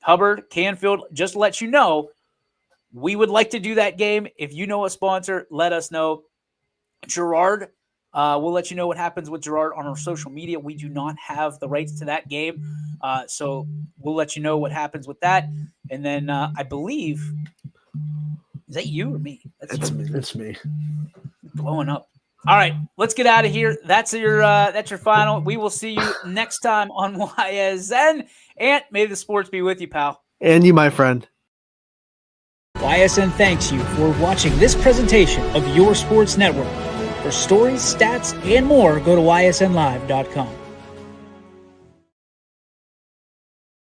Hubbard, Canfield, just to let you know, we would like to do that game. If you know a sponsor, let us know. Gerard, we'll let you know what happens with Gerard on our social media. We do not have the rights to that game. So we'll let you know what happens with that. And then I believe, is that you or me? It's me. Blowing up. All right, let's get out of here. That's your final. We will see you next time on YSN. And may the sports be with you, pal. And you, my friend. YSN thanks you for watching this presentation of your sports network. For stories, stats, and more, go to ysnlive.com.